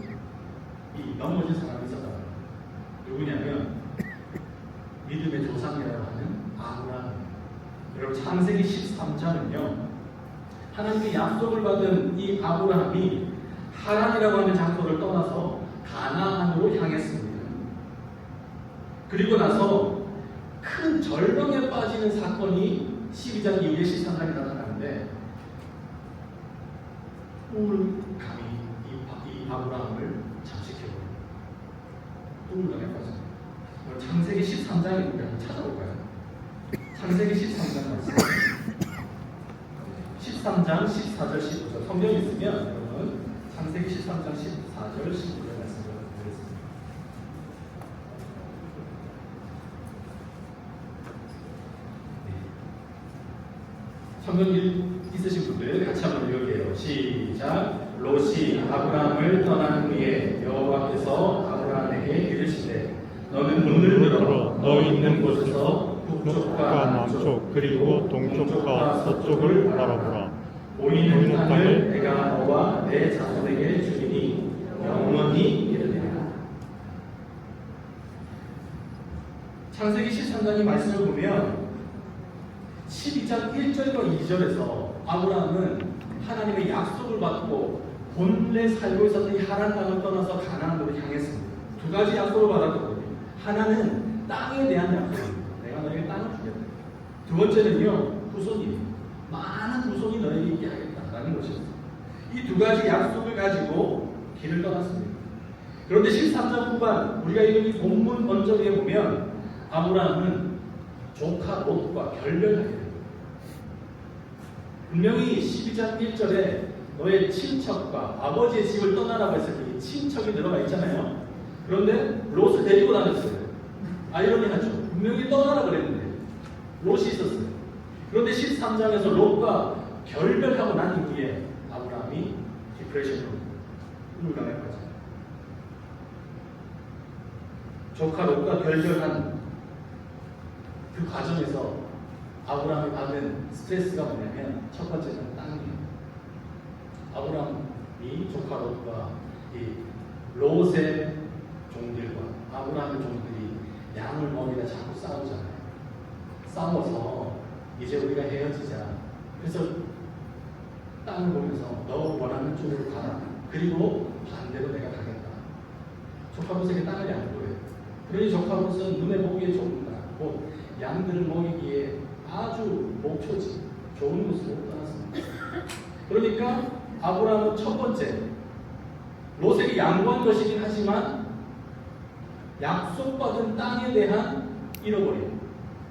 이 넘어진 사람이 있었다. 누구냐면 믿음의 조상이라고 하는 아브라함. 여러분 창세기 13장은요, 하나님께 약속을 받은 이 아브라함이 하란이라고 하는 장소를 떠나서 가나안으로 향했습니다. 그리고 나서 큰 절망에 빠지는 사건이 12장 이후에 13장에 나타나는데, 우울감이 이 아브라함을 잠식해버려요. 우울감에 빠져요. 창세기 13장입니다. 찾아볼까요? 창세기 13장 말씀. 13장 14절 15절 성경이 있으면 여러분 창세기 13장 14절 15절 말씀을 드리겠습니다. 성경 있으신 분들 같이 한번 읽을게요. 시작. 롯이 아브라함을 떠난 후에 여호와께서 아브라함에게 이르시되 너는 눈을 들어 너 있는 곳에서 북쪽과 남쪽 그리고 동쪽과 서쪽을 바라보라. 보이는 땅을 내가 너와 내 자손에게 주리니 영원히 이르리라. 창세기 13장의 말씀을 보면 12장 1절과 2절에서 아브라함은 하나님의 약속을 받고 본래 살고 있었던 이 하란 땅을 떠나서 가나안으로 향했습니다. 두 가지 약속을 받았거든요. 하나는 땅에 대한 약속입니다. 내가 너에게 땅을 주겠다. 두 번째는요, 후손이, 많은 후손이 너에게 있게 하겠다라는 것이었어요. 이 두 가지 약속을 가지고 길을 떠났습니다. 그런데 13장 후반 우리가 읽은 이 본문 언저리에 보면 아브라함은 조카 롯과 결별하게 됩니다. 분명히 12장 1절에 너의 친척과 아버지의 집을 떠나라고 했을 때 친척이 들어가 있잖아요. 그런데 롯을 데리고 다녔어요. 아이러니하죠. 분명히 떠나라 그랬는데 롯이 있었어요. 그런데 13장에서 롯과 결별하고 난 이후에 아브라함이 디프레션으로 우울감에 빠져요. 조카 롯과 결별한 그 과정에서 아브라함이 받은 스트레스가 뭐냐면 첫 번째는 땅이에요. 아브라함이 조카 롯과 이 롯의 종들과 아브라함의 종들이 양을 먹이다 자꾸 싸우잖아요. 싸워서 이제 우리가 헤어지자. 그래서 땅을 보면서 너 원하는 쪽으로 가라. 그리고 반대로 내가 가겠다. 조카 롯에게 땅을 양보해요. 그러니 조카 롯은 눈에 보기에 좋은 것, 양들을 먹이기에 아주 목초지 좋은 곳으로 떠났습니다. 그러니까 아브라함은 첫 번째 롯에게 양보한 것이긴 하지만 약속받은 땅에 대한 잃어버림,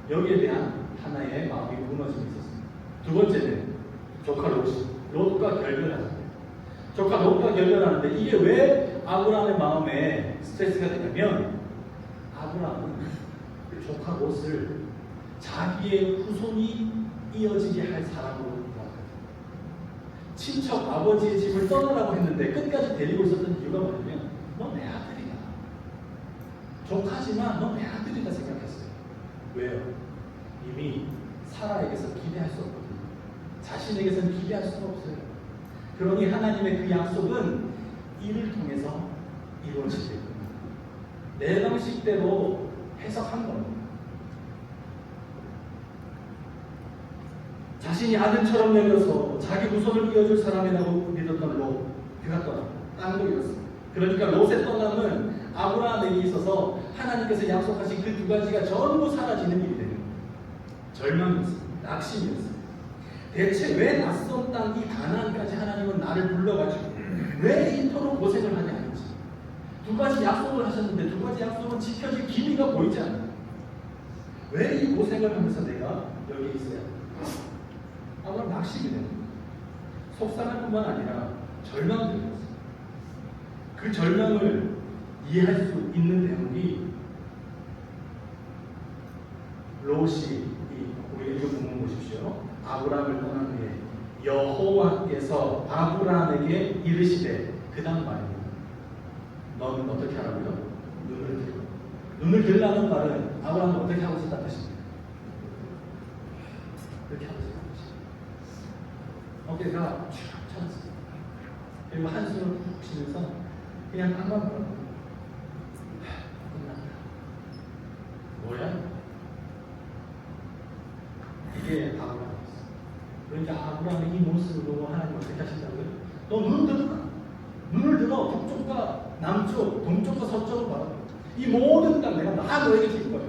여기에 대한 하나의 마음이 무너짐이 있었습니다. 두 번째는 조카 롯과 결별하는데, 조카 롯과 결별하는데 이게 왜 아브라함의 마음에 스트레스가 되냐면 아브라함은 조카 롯을 자기의 후손이 이어지게 할 사람으로 보았거든요. 친척 아버지의 집을 떠나라고 했는데 끝까지 데리고 있었던 이유가 뭐냐면 너 내 아들이다. 조카지만 너 내 아들이다 생각했어요. 왜요? 이미 사라에게서 기대할 수 없거든요. 자신에게서는 기대할 수가 없어요. 그러니 하나님의 그 약속은 이를 통해서 이루어지게 됩니다. 내 방식대로 해석한 겁니다. 자신이 아들처럼 여겨서 자기 후손을 이어줄 사람이라고 믿었던 롯, 그가 떠났고 땅도 잃었습니다. 그러니까 롯의 떠남은 아브라함에게 있어서 하나님께서 약속하신 그 두 가지가 전부 사라지는 일이 됩니다. 절망이었습니다. 낙심이었습니다. 대체 왜 낯선 땅 이 가나안까지 하나님은 나를 불러가지고 왜 이토록 고생을 하냐 하는지, 두 가지 약속을 하셨는데 두 가지 약속은 지켜질 기미가 보이지 않아요. 왜 이 고생을 하면서 내가 여기 있어야 할까? 아브라함 낙심이 됩니다. 속상할 뿐만 아니라 절망도 있었어요. 그 절망을 이해할 수 있는 대목이 롯이, 우리 이거 보면 보십시오. 아브라함을 떠난 후에 여호와께서 아브라함에게 이르시되, 그 다음 말입니다. 너는 어떻게 하라고요? 눈을 들고. 눈을 들라는 말은 아브라함은 어떻게 하고 있었다는 뜻입니다. 이렇게 하고 있었다는 뜻입니다. 어깨가 쭉 쳤어요. 그리고 한숨을 푹 쉬면서 그냥 땅만 보라고. 끝났다. 뭐야? 이게 아브라함이었어. 그러니까 아브라함의 이 모습으로 하나님 어떻게 하신다고요? 너 눈을 들어라. 눈을 들어. 북쪽과 남쪽, 동쪽과 서쪽으로 봐라. 이 모든 땅 내가 다 너에게 줄 거야.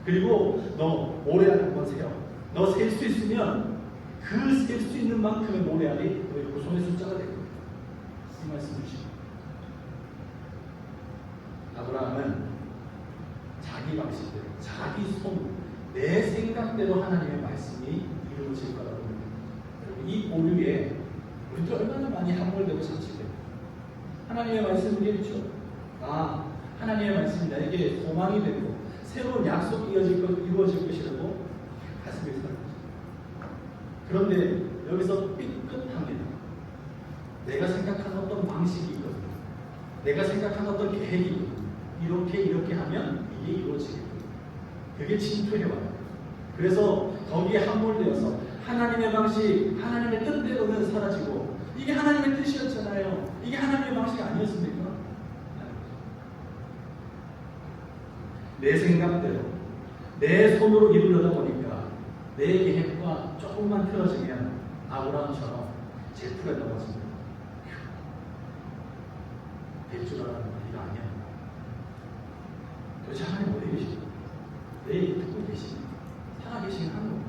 그리고 너 모래알 한번 세요. 너 셀 수 있으면 그 셀 수 있는 만큼의 모래알이 너의 후손의 숫자가 될 거야. 이 말씀을 주십니다. 아브라함은 자기 방식대로, 자기 손, 내 생각대로 하나님의 말씀이 이루어질 거라고 믿습니다. 이 오류에 우리도 얼마나 많이 함몰되고 잠식돼요. 하나님의 말씀을 읽죠. 하나님의 말씀이 나에게 소망이 되고 새로운 약속이 이루어질 것이라고 가슴에 생각합니다. 그런데 여기서 삐끗합니다. 내가 생각한 어떤 방식이 있거든요. 내가 생각한 어떤 계획이 있거든요. 이렇게 하면 이게 이루어지겠거든요. 그게 침투해와요. 그래서 거기에 함몰되어서 하나님의 방식, 하나님의 뜻대로는 사라지고, 이게 하나님의 뜻이었잖아요. 이게 하나님의 방식이 아니었습니까? 내 생각대로, 내 손으로 이루려다 보니까 내 계획과 조금만 틀어지면 아브라함처럼 제풀에 넘어집니다. 될 줄 알았는데 이거 아니야. 도대체 하나님 어디 계십니까? 내 얘기 듣고 계십니까? 살아계신 하나님.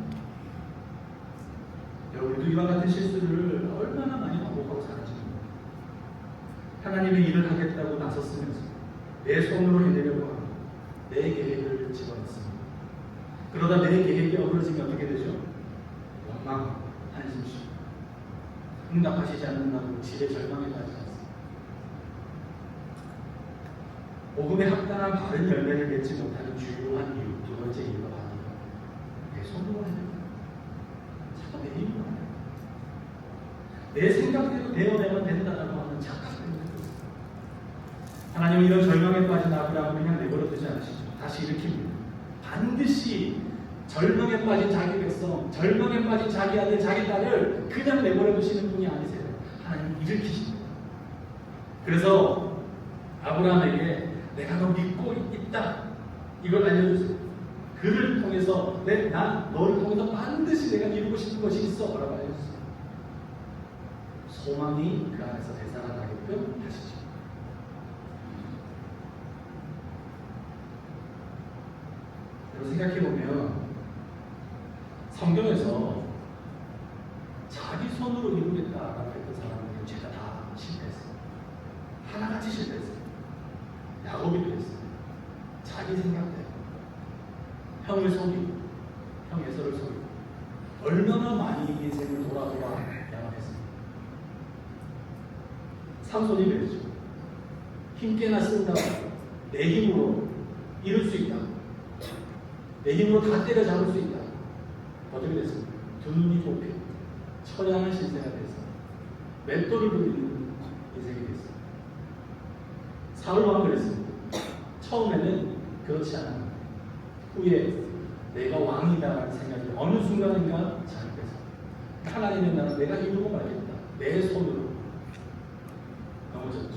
여러분, 이와 같은 실수를 얼마나 많이 반복하고 살았지. 하나님의 일을 하겠다고 나섰으면서 내 손으로 해내려고 하고 내 계획을 집어넣습니다. 그러다 내 계획이 어그러지면 어떻게 되죠? 원망, 한심심, 응답하시지 않는다고 지레 절망에 빠지지 않습니다. 복음에 합당한 바른 열매를 맺지 못하는 주요한 이유, 두 번째 이유가 바로 내 손으로 해내는 거예요. 자꾸 내 힘으로 해내는 거예요. 내 생각대로 되어내면 된다라고 하는 착각 때문에 그렇습니다. 하나님은 이런 절망에 빠진 아브라함을 그냥 내버려 두지 않으시죠. 다시 일으킵니다. 반드시 절망에 빠진 자기 백성, 절망에 빠진 자기 아들, 자기 딸을 그냥 내버려 두시는 분이 아니세요. 하나님 일으키십니다. 그래서 아브라함에게 내가 너 믿고 있다, 이걸 알려주세요. 그를 통해서 난 너를 통해서 반드시 내가 이루고 싶은 것이 있어 라고 알려주세요. 소망이 그 안에서 되살아나게끔 하시죠. 생각해보면 성경에서 자기 손으로 이루겠다라고 했던 사람들은 죄가 다 실패했어요. 하나같이 실패했어요. 야곱이 그랬어요. 자기 생각대로 형을 속이고 형 에서를 속이고 얼마나 많이 인생을 돌아 양합했습니다. 삼손이 그랬죠. 힘께나 쓴다고 내 힘으로 이룰 수 있다, 내 힘으로 다 때려잡을 수 있다. 어떻게 됐습니까? 두 눈이 뽑혀 처량한 신세가 돼서 맷돌을 부리는 인생이 됐습니다. 사울 왕은 그랬습니다. 처음에는 그렇지 않았는데 후에 내가 왕이다라는 생각이 어느 순간인가 잘못해서 하나님의 나라 내가 이루고 말겠다, 내 손으로 넘어졌죠.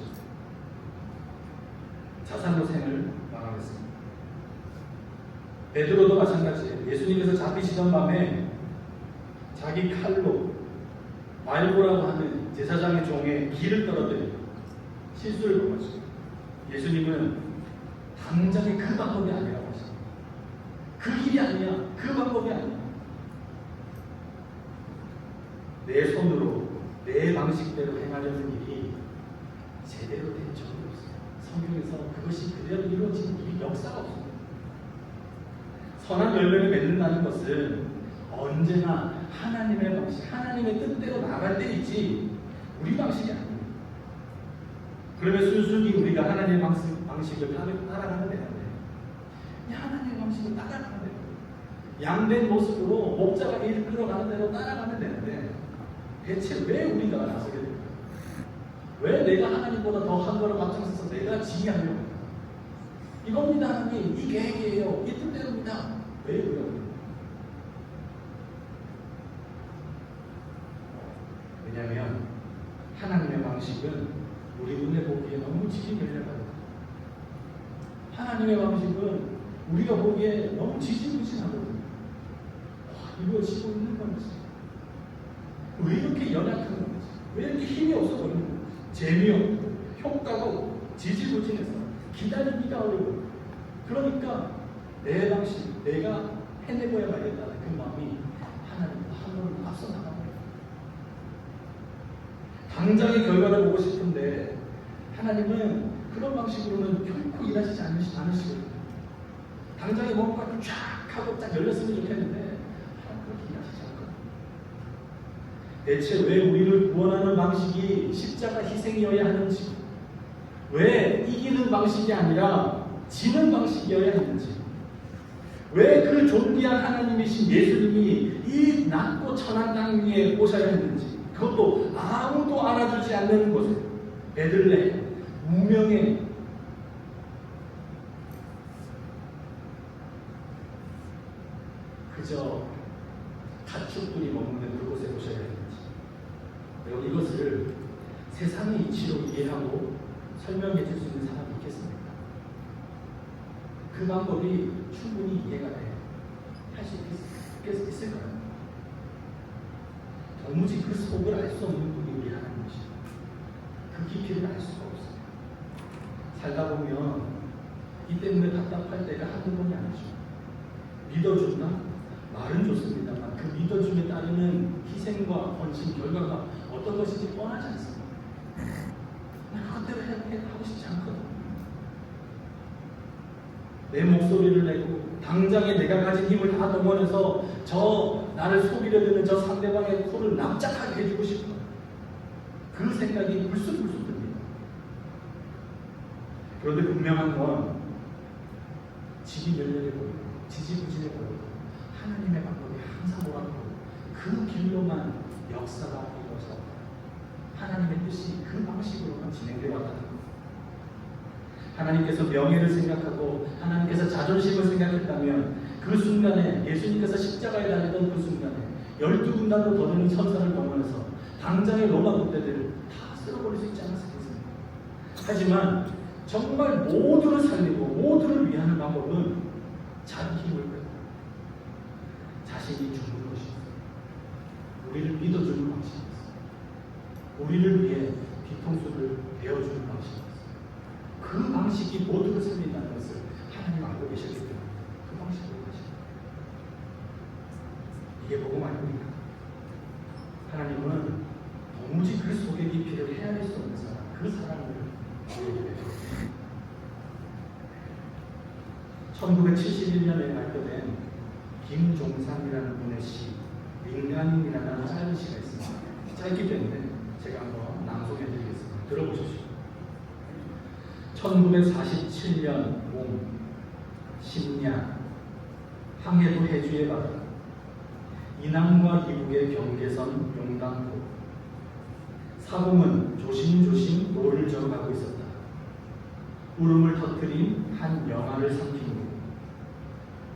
자살로 생을 마감했습니다. 베드로도 마찬가지예요. 예수님께서 잡히시던 밤에 자기 칼로 말고라고 하는 제사장의 종의 귀를 떨어뜨리고 실수를 범하죠. 예수님은 당장의 그 방법이 아니라고 하십니다. 그 길이 아니야, 그 방법이 아니야. 내 손으로 내 방식대로 행하려는 일이 제대로 된 적이 없어요. 성경에서 그것이 그대로 이루어진 일이 역사가 없습니다. 선한 열매를 맺는다는 것은 언제나 하나님의 방식, 하나님의 뜻대로 나갈 때이지 우리 방식이 아닙니다. 그러면 순순히 우리가 하나님의 방식을 따라가면 되는데 하나님의 방식을 따라가면 돼요. 양된 모습으로 목자가 이끌어가는 대로 따라가면 되는데 대체 왜 우리가 나서게 될까요? 왜 내가 하나님보다 더 한 걸음 앞장서서 내가 지휘하려고 해요? 이겁니다 하나님, 이 계획이에요, 이 뜻대로입니다. 왜 그래요? 왜냐하면 하나님의 방식은 우리 눈에 보기에 너무 지지배려하거든요. 하나님의 방식은 우리가 보기에 너무 지지부진하거든요. 이거 지고 있는 건지, 왜 이렇게 연약한 건지, 왜 이렇게 힘이 없어 보이는 건지, 재미없고 효과가 없고 지지부진해서 기다리기가 어려워요. 그러니까 내 방식, 내가 해내고야 말겠다는 그 마음이 하나님보다 한 걸음 앞서 나갑니다. 당장의 결과를 보고 싶은데 하나님은 그런 방식으로는 결코 일하시지 않으시거든요. 당장에 뭔가 쫙 하고 딱 열렸으면 좋겠는데 그렇게 일하시지 않거든요. 대체 왜 우리를 구원하는 방식이 십자가 희생이어야 하는지, 왜 이기는 방식이 아니라 지는 방식이어야 했는지, 왜 그 존귀한 하나님이신 예수님이 이 낮고 천한 땅 위에 오셔야 했는지, 그것도 아무도 알아주지 않는 곳에 베들레헴 무명의 그저 가축들이 머무는 그곳에 오셔야 했는지, 여러분 이것을 세상의 이치로 이해하고 설명해 줄 수 있는 사람이 있겠습니까? 그 방법이 충분히 이해가 돼요. 할 수 있습니다. 있을까요? 도무지 그 속을 알 수 없는 분이 우리 하나님이시죠. 그 깊이를 알 수가 없어요. 살다 보면 이 때문에 답답할 때가 한두 번이 아니죠. 믿어준다? 말은 좋습니다만 그 믿어줌에 따르는 희생과 헌신, 결과가 어떤 것인지 뻔하지 않습니다. 그것대로 하고 싶지 않거든. 내 목소리를 내고 당장에 내가 가진 힘을 다 동원해서 저 나를 속이려 드는 저 상대방의 코를 납작하게 해주고 싶어. 그 생각이 불쑥불쑥 듭니다. 그런데 분명한 건 지지멸렬해 보이고 지지부진해 보이고 하나님의 방법이 항상 옳았고 그 길로만 역사가 이루어져 하나님의 뜻이 그 방식으로만 진행되어 왔다는 것. 하나님께서 명예를 생각하고 하나님께서 자존심을 생각했다면 그 순간에 예수님께서 십자가에 달리던 그 순간에 12군단도 더 되는 천사를 동원해서 당장의 로마 군대들을 다 쓸어버릴 수 있지 않았겠습니까? 하지만 정말 모두를 살리고 모두를 위하는 방법은 자기 힘을 끄고 자신이 죽는 것입니다. 우리를 믿어주는 방식입니다. 우리를 위해 뒤통수를 베어주는 방식입니다. 그 방식이 모두를 살린다는 것을 하나님 알고 계셨기 때문에 그 방식으로 하십니다. 이게 복음 아닙니까? 하나님은 도무지 그 속의 깊이를 헤아릴 수 없는 사람, 그 사람을 우리에게 베풀었습니다. 1971년에 발표된 김종산이라는 분의 시, 민간인이라는 짧은 시가 있습니다. 짧기 때문에 제가 한번 낭송해드리겠습니다. 들어보십시오. 1947년 봄 심야 항해도 해주의 바다 이남과 이북의 경계선 용당포 사공은 조심조심 노를 저어가고 있었다. 울음을 터뜨린 한 영화를 삼킨 후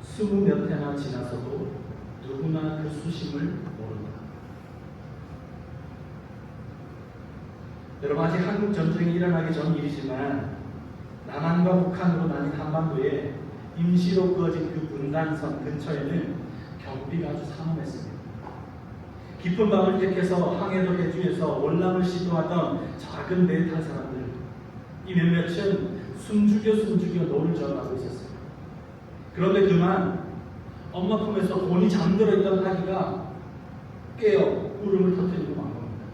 20몇 해나 지나서도 누구나 그 수심을 모른다. 여러분, 아직 한국 전쟁이 일어나기 전 일이지만 남한과 북한으로 나뉜 한반도에 임시로 그어진 그 분단선 근처에는 경비가 아주 삼엄했습니다. 깊은 밤을 택해서 항해도 해주에서 월남을 시도하던 작은 배 탈 사람들, 이 몇몇은 숨죽여 노를 저어가고 있었어요. 그런데 그만 엄마 품에서 곤히 잠들어 있던 아기가 깨어 울음을 터뜨리고 만 겁니다.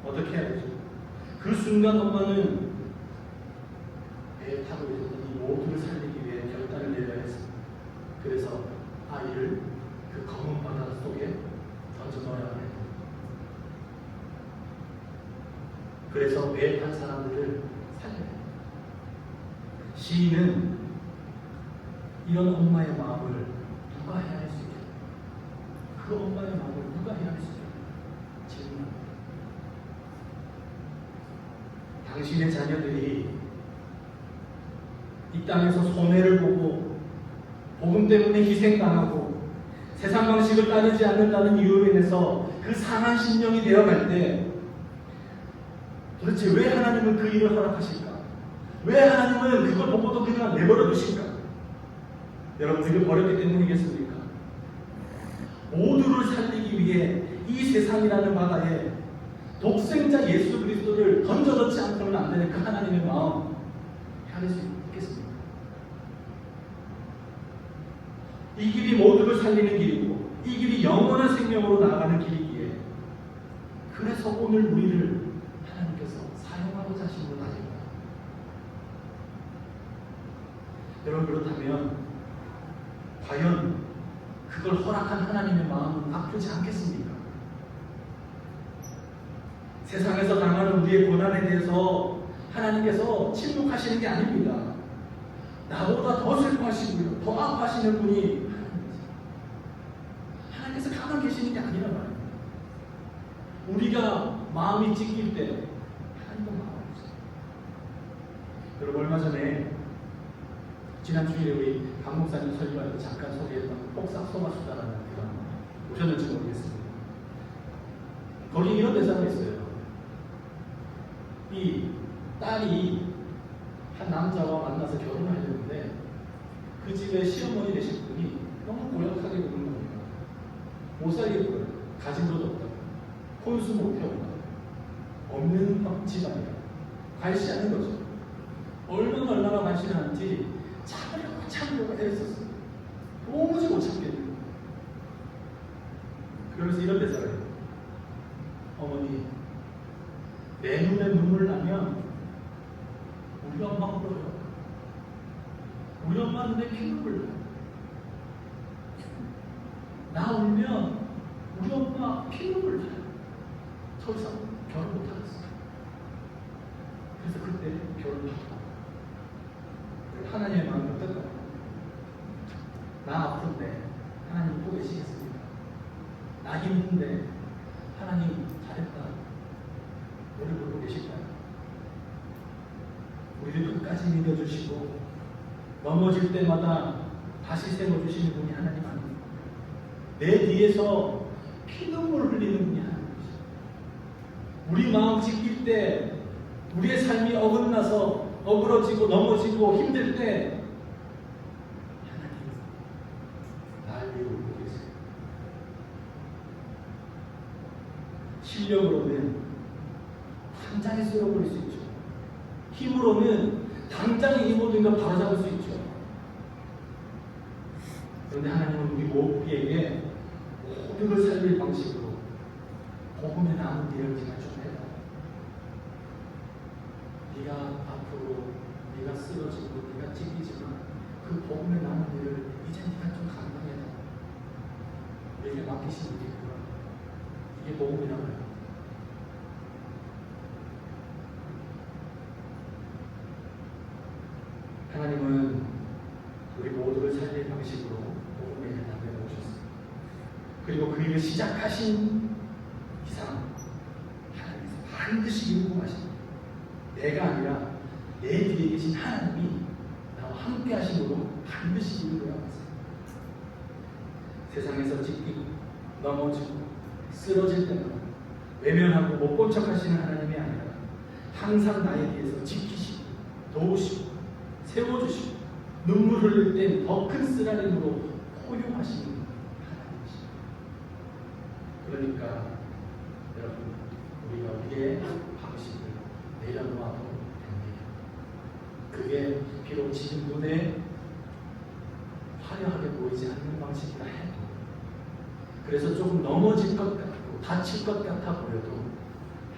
어떻게 해야 되죠? 그 순간 엄마는 배에 타고 있었던 이 모두를 살리기 위해 결단을 내려야 했습니다. 그래서 아이를 그 검은 바다 속에 던져 넣어야 합니다. 그래서 배에 탄 사람들을 살려야 합니다. 시인은 이런 엄마의 마음을 누가 헤아릴 수 있겠다. 그 엄마의 마음을 누가 헤아릴 수 있겠다. 질문합니다. 당신의 자녀들이 이 땅에서 손해를 보고 복음 때문에 희생당하고 세상 방식을 따르지 않는다는 이유로 인해서 그 상한 심령이 되어갈 때 도대체 왜 하나님은 그 일을 허락하실까? 왜 하나님은 그걸 보고도 그냥 내버려 두실까? 여러분, 우리를 버렸기 때문이겠습니까? 모두를 살리기 위해 이 세상이라는 바다에 독생자 예수 그리스도를 던져놓지 않고는 안 되는 그 하나님의 마음 헤아릴 수 있겠습니까? 이 길이 모두를 살리는 길이고 이 길이 영원한 생명으로 나아가는 길이기에 그래서 오늘 우리를 하나님께서 사용하고자 하신 분 아닙니까? 여러분, 그렇다면 과연 그걸 허락한 하나님의 마음은 아프지 않겠습니까? 세상에서 당하는 우리의 고난에 대해서 하나님께서 침묵하시는 게 아닙니다. 나보다 더 슬퍼하시고요, 더 아파하시는 분이 하나님께서 가만 계시는 게 아니라 말입니다. 우리가 마음이 찢길 때 하나님도 마음이 없어요. 여러분, 얼마 전에 지난 주일에 우리 강 목사님 설교할 때 잠깐 소개했던 폭삭소마수다라는 드라마 보셨는지 모르겠습니다. 거기 이런 대사가 있어요. 이 딸이 한 남자와 만나서 결혼을 하려는데 그 집에 시어머니 되신 분이 너무 고약하게 구는 겁니다. 혼수 목표 없는 집안이야. 관시하는 거죠. 얼마나 관시를 하는지 참으려고 애썼어. 도무지 못 참겠는 거예요. 그러면서 이런 대사를 해요. 어머니, 내 눈에 눈물 나면 우리 엄마 울어요. 우리 엄마 눈에 피눈물 나요. 나 울면 우리 엄마 피눈물 나요. 저 이상 결혼 못하겠어요. 그래서 그때 결혼했다. 하나님의 마음이 어떨까요? 나 아픈데 하나님 보고 계시겠습니까? 나 힘든데 하나님 잘했다. 우리 보고 계실까요? 우리를 끝까지 믿어주시고 넘어질 때마다 다시 세워주시는 분이 하나님 아닙니까? 내 뒤에서 피눈물 흘리는 분이 하나님이시죠. 우리 마음 지킬 때 우리의 삶이 어긋나서 어그러지고 넘어지고 힘들 때 하나님 날 위해 울고 계세요. 실력으로는 당장에 쓸어버릴 수 있죠. 힘으로는 당장에 이 모든 걸 바로잡을 수 있죠. 그런데 하나님은 우리 모두에게 모든 걸 살릴 방식으로 복음의 나무 되어지가 좀 해라. 네가 앞으로 네가 쓰러지고 네가 찢기지만 그 복음의 나무 일을 이제 네가 좀 감당해라. 내게 맡기신 일이 그거. 이게 복음이라고 해요. 하나님은 우리 모두를 살릴 방식으로 복음의 일을 남겨 오셨습니다. 그리고 그 일을 시작하신 이상 하나님께서 반드시 이루고 가십니다. 내가 아니라 내 뒤에 계신 하나님이 나와 함께 하심으로 반드시 이루어야 하세요. 세상에서 찢기고 넘어지고 쓰러질 때마다 외면하고 못 본 척 하시는 하나님이 아니라 항상 나에 대해서 지키시고 도우시고 세워주시고 눈물 흘릴 땐 더 큰 쓰라림으로 포용하시는 하나님이십니다. 그러니까 여러분, 우리가 우리의 방식을 내려놓아도 됩니다. 그게 비록 지금 눈에 화려하게 보이지 않는 방식이라 해도, 그래서 조금 넘어질 것 같고 다칠 것 같아 보여도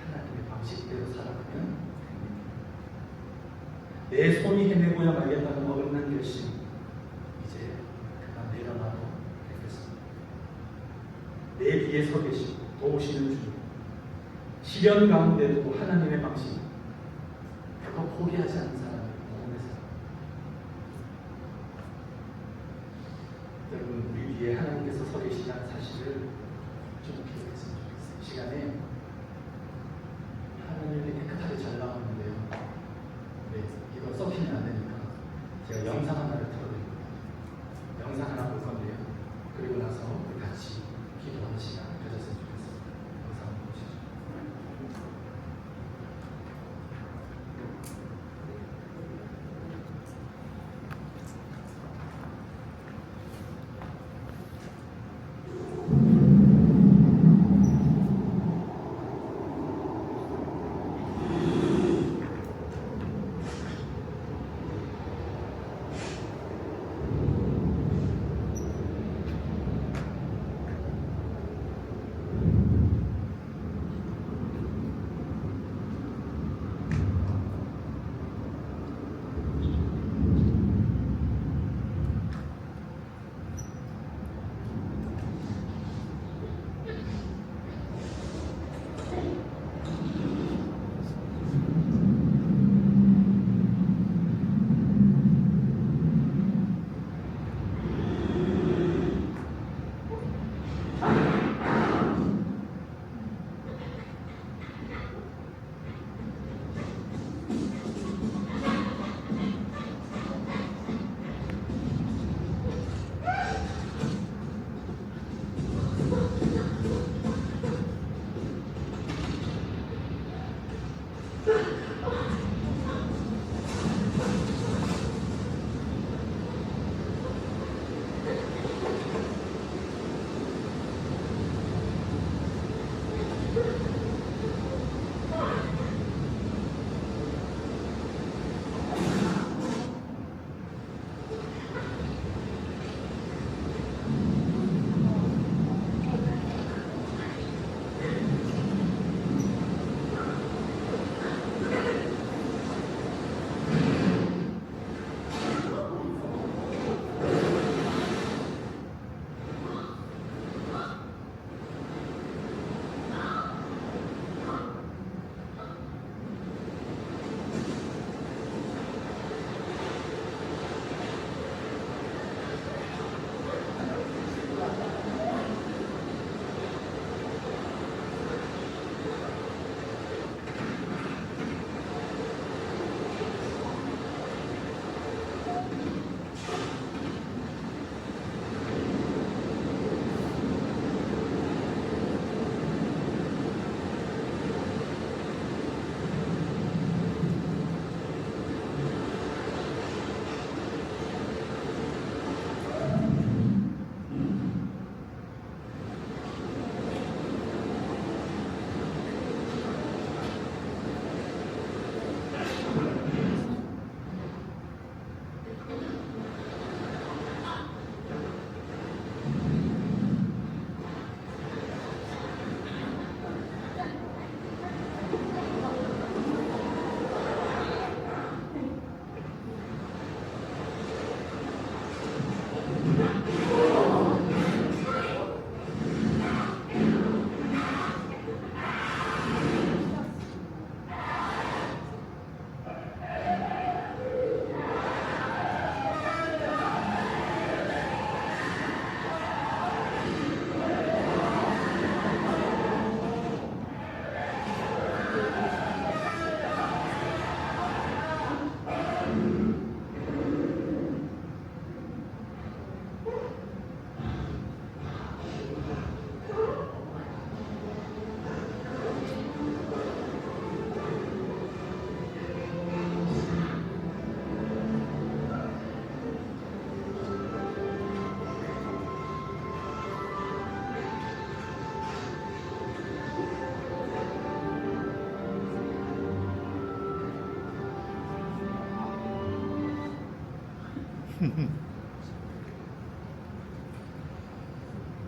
하나님의 방식대로 살아가면 됩니다. 내 손이 해내고야 말겠다는 어긋난 결심, 이제 그만 내려놔도 되겠습니다. 내 뒤에 서 계시고 도우시는 주님, 시련 가운데도 하나님의 방식, 그거 포기하지 않는 사람이 복음의 사람. 여러분, 우리 뒤에 하나님께서 서 계시다는 사실을 좀 기억했으면 좋겠어요. 이 시간에 하나님이 깨끗하게 잘 나왔는데요. 네, 이거 썩히면 안 되니까 제가 영상 하나를 틀어드립니다. 영상 하나 볼 건데요. 그리고 나서 우리 같이 기도하는 시간 가졌으면 좋겠습니다. 영상 한번 보시죠.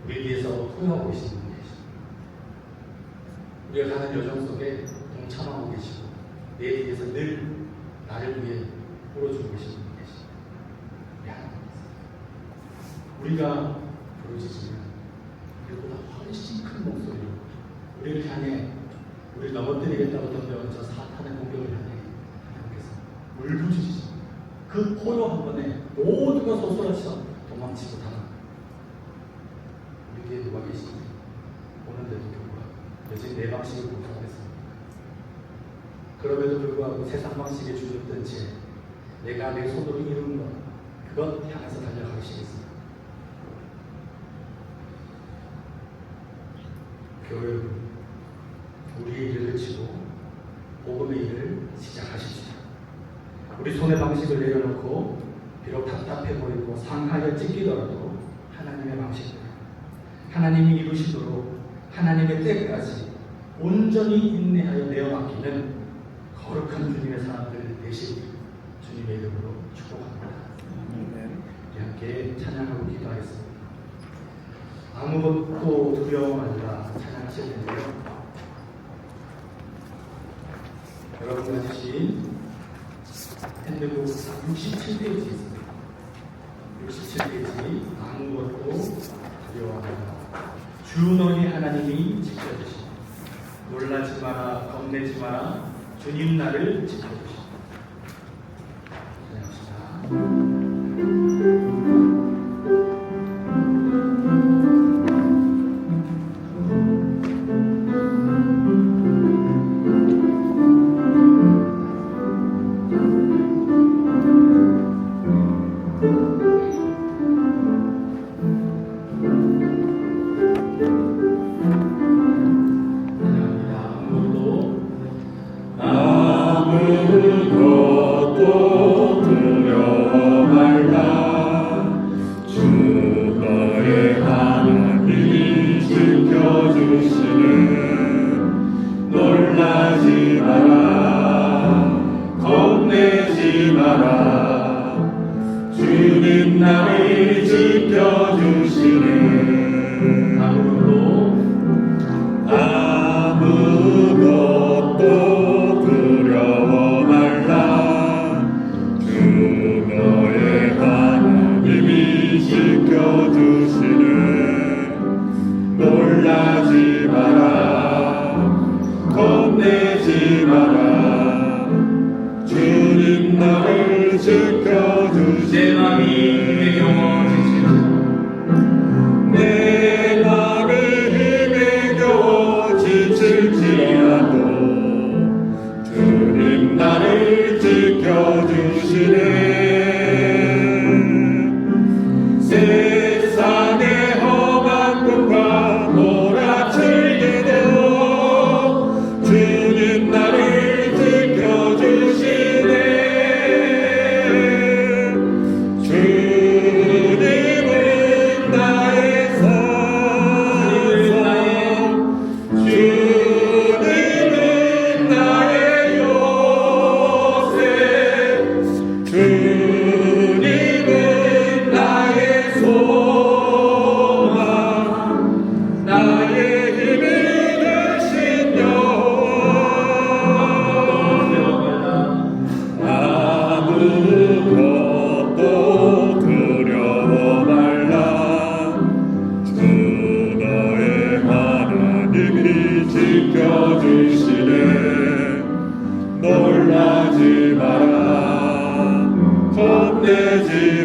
우리 위해서 포용하고 계시는 분 계시고, 우리가 가는 여정 속에 동참하고 계시고, 내 뒤에서 늘 나를 위해 울어주고 계시는 분 계시고, 우리 하나님 우리가 부르짖으면 우리보다 훨씬 큰 목소리로 우리를 향해 우리를 넘어뜨리겠다고 덤벼온 저 사탄의 공격을 향해 하나님께서 울부짖으시고 그 포효 한 번에 모두가 소스라쳐 도망치고 달아납니다. 우리 뒤에 누가 계신지 오는데도 불구하고 여전히 내 방식을 공격하겠습니다. 그럼에도 불구하고 세상 방식에 주눅든 채 내가 내 손으로 이룬 것 그것 향해서 달려가시겠습니다. 교회 여러분, 우리의 일을 그치고 복음의 일을 시작하십시다. 우리 손의 방식을 내려놓고 비록 답답해 보이고 상하여 찢기더라도 하나님의 방식대로 하나님이 이루시도록 하나님의 때까지 온전히 인내하여 내어 맡기는 거룩한 주님의 사람들 되시길 주님의 이름으로 축복합니다. 우리 함께 찬양하고 기도하겠습니다. 아무것도 두려워 말라 찬양하실 텐데요. 여러분과 주신 핸드북 67페이지 있습니다. 67페이지 아무것도 두려워 말라. 주 너희 하나님이 지켜주시니 놀라지 마라 겁내지 마라 주님 나를 지켜주시니. 찬양합시다. 주님 나를 지켜주시네. 아무것도 두려워 말라. 주 너의 하나님이 지켜주시네. 놀라지 마라 겁내지 마라. 주님 나를 지켜주시네. 내 맘이 힘에 겨워 내 맘이 힘에 겨워 지칠지라도 주님 나를 지켜주시네. 세상의 험한 꿈과 몰아칠 때도 주님 나를 지켜주시네. 주님은 나의 산성, 주님은 나의 요새, 주님은 나의 소망, 나의 힘이 되신 여호와. 아무것도 두려워 말라. 주 너의 하나님이 지켜주시네. 놀라지 마라 겁내지